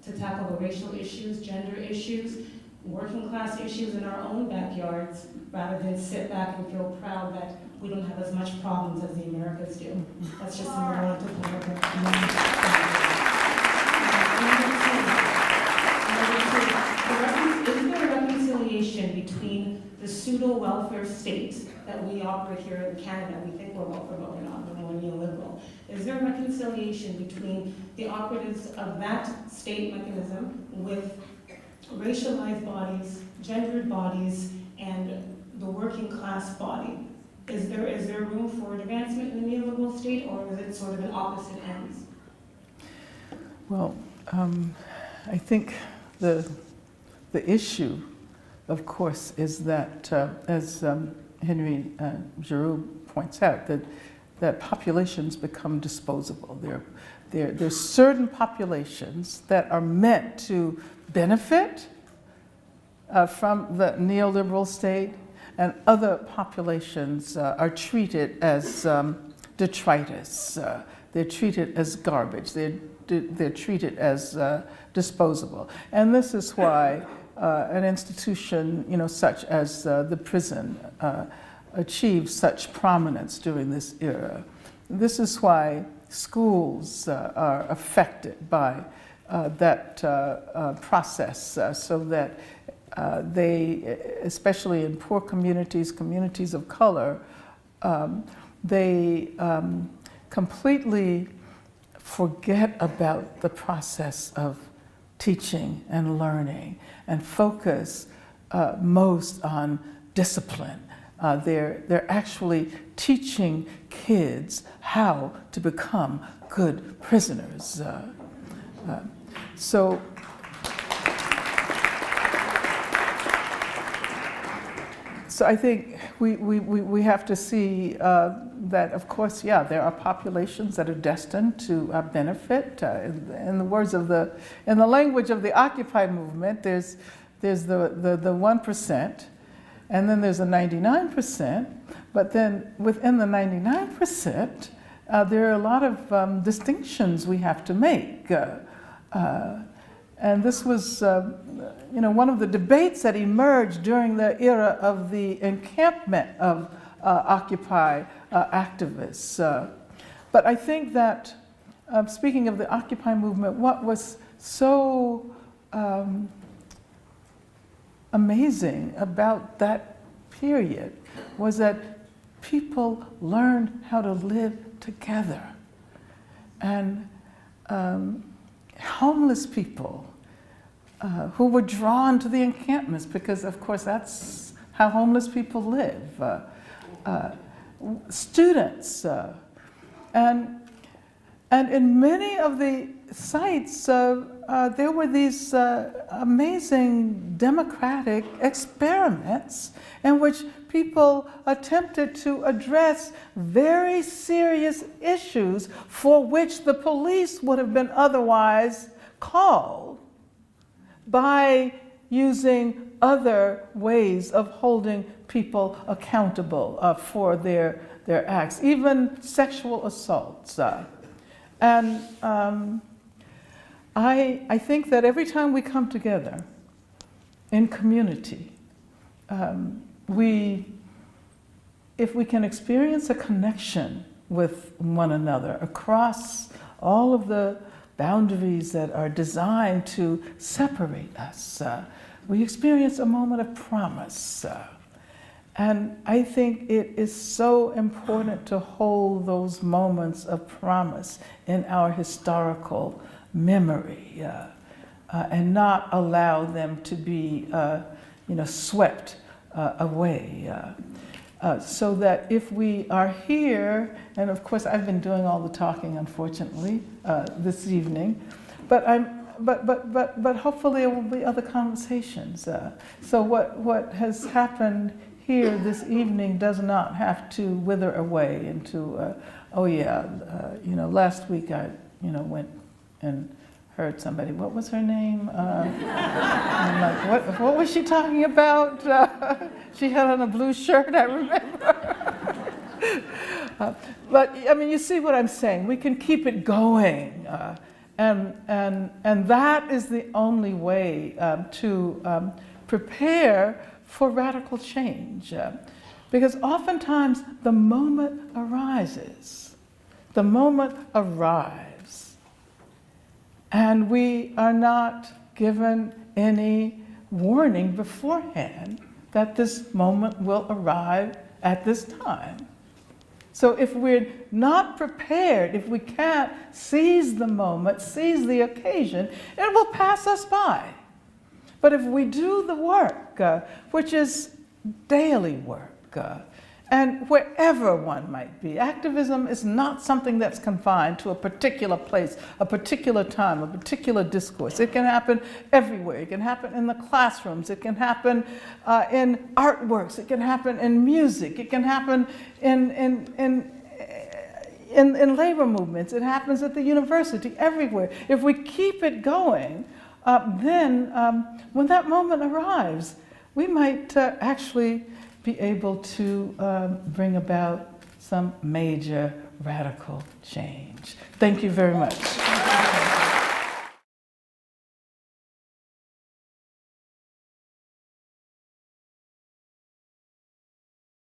to tackle the racial issues, gender issues, working class issues in our own backyards, rather than sit back and feel proud that we don't have as much problems as the Americas do. That's just something I want to put up. Is there a reconciliation between the pseudo-welfare state that we operate here in Canada? We think we're welfare, but we're not. We're more neoliberal. Is there a reconciliation between the operatives of that state mechanism with racialized bodies, gendered bodies, and the working class body? Is there room for advancement in the neoliberal state, or is it sort of an opposite ends? Well, I think the issue, of course, is that, as Henry Giroux points out, that populations become disposable. There's certain populations that are meant to benefit from the neoliberal state, and other populations are treated as detritus. They're treated as garbage. They're treated as disposable. And this is why an institution, such as the prison, achieved such prominence during this era. This is why schools are affected by that process, so that they, especially in poor communities, communities of color, they completely forget about the process of teaching and learning and focus most on discipline. They're actually teaching kids how to become good prisoners. So I think we have to see that, of course, yeah, there are populations that are destined to benefit. In the language of the Occupy movement, there's the 1%, and then there's the 99%. But then within the 99%, there are a lot of distinctions we have to make. And this was, one of the debates that emerged during the era of the encampment of Occupy activists. But I think that, speaking of the Occupy movement, what was so amazing about that period was that people learned how to live together. And homeless people who were drawn to the encampments, because of course that's how homeless people live. Students, and in many of the sites, there were these amazing democratic experiments in which people attempted to address very serious issues for which the police would have been otherwise called, by using other ways of holding people accountable for their acts, even sexual assaults. And I think that every time we come together in community, if we can experience a connection with one another across all of the boundaries that are designed to separate us, we experience a moment of promise. And I think it is so important to hold those moments of promise in our historical memory, and not allow them to be swept away. So that if we are here, and of course I've been doing all the talking, unfortunately, this evening, but hopefully there will be other conversations. So what has happened here this evening does not have to wither away into, last week I went and heard somebody, what was her name? I'm like, what was she talking about? She had on a blue shirt, I remember. But I mean, you see what I'm saying? We can keep it going, and that is the only way to prepare for radical change, because oftentimes the moment arises. The moment arrives, and we are not given any warning beforehand that this moment will arrive at this time. So if we're not prepared, if we can't seize the moment, seize the occasion, it will pass us by. But if we do the work, which is daily work, and wherever one might be, activism is not something that's confined to a particular place, a particular time, a particular discourse. It can happen everywhere. It can happen in the classrooms. It can happen in artworks. It can happen in music. It can happen in labor movements. It happens at the university, everywhere. If we keep it going, then when that moment arrives, we might actually be able to bring about some major radical change. Thank you very much.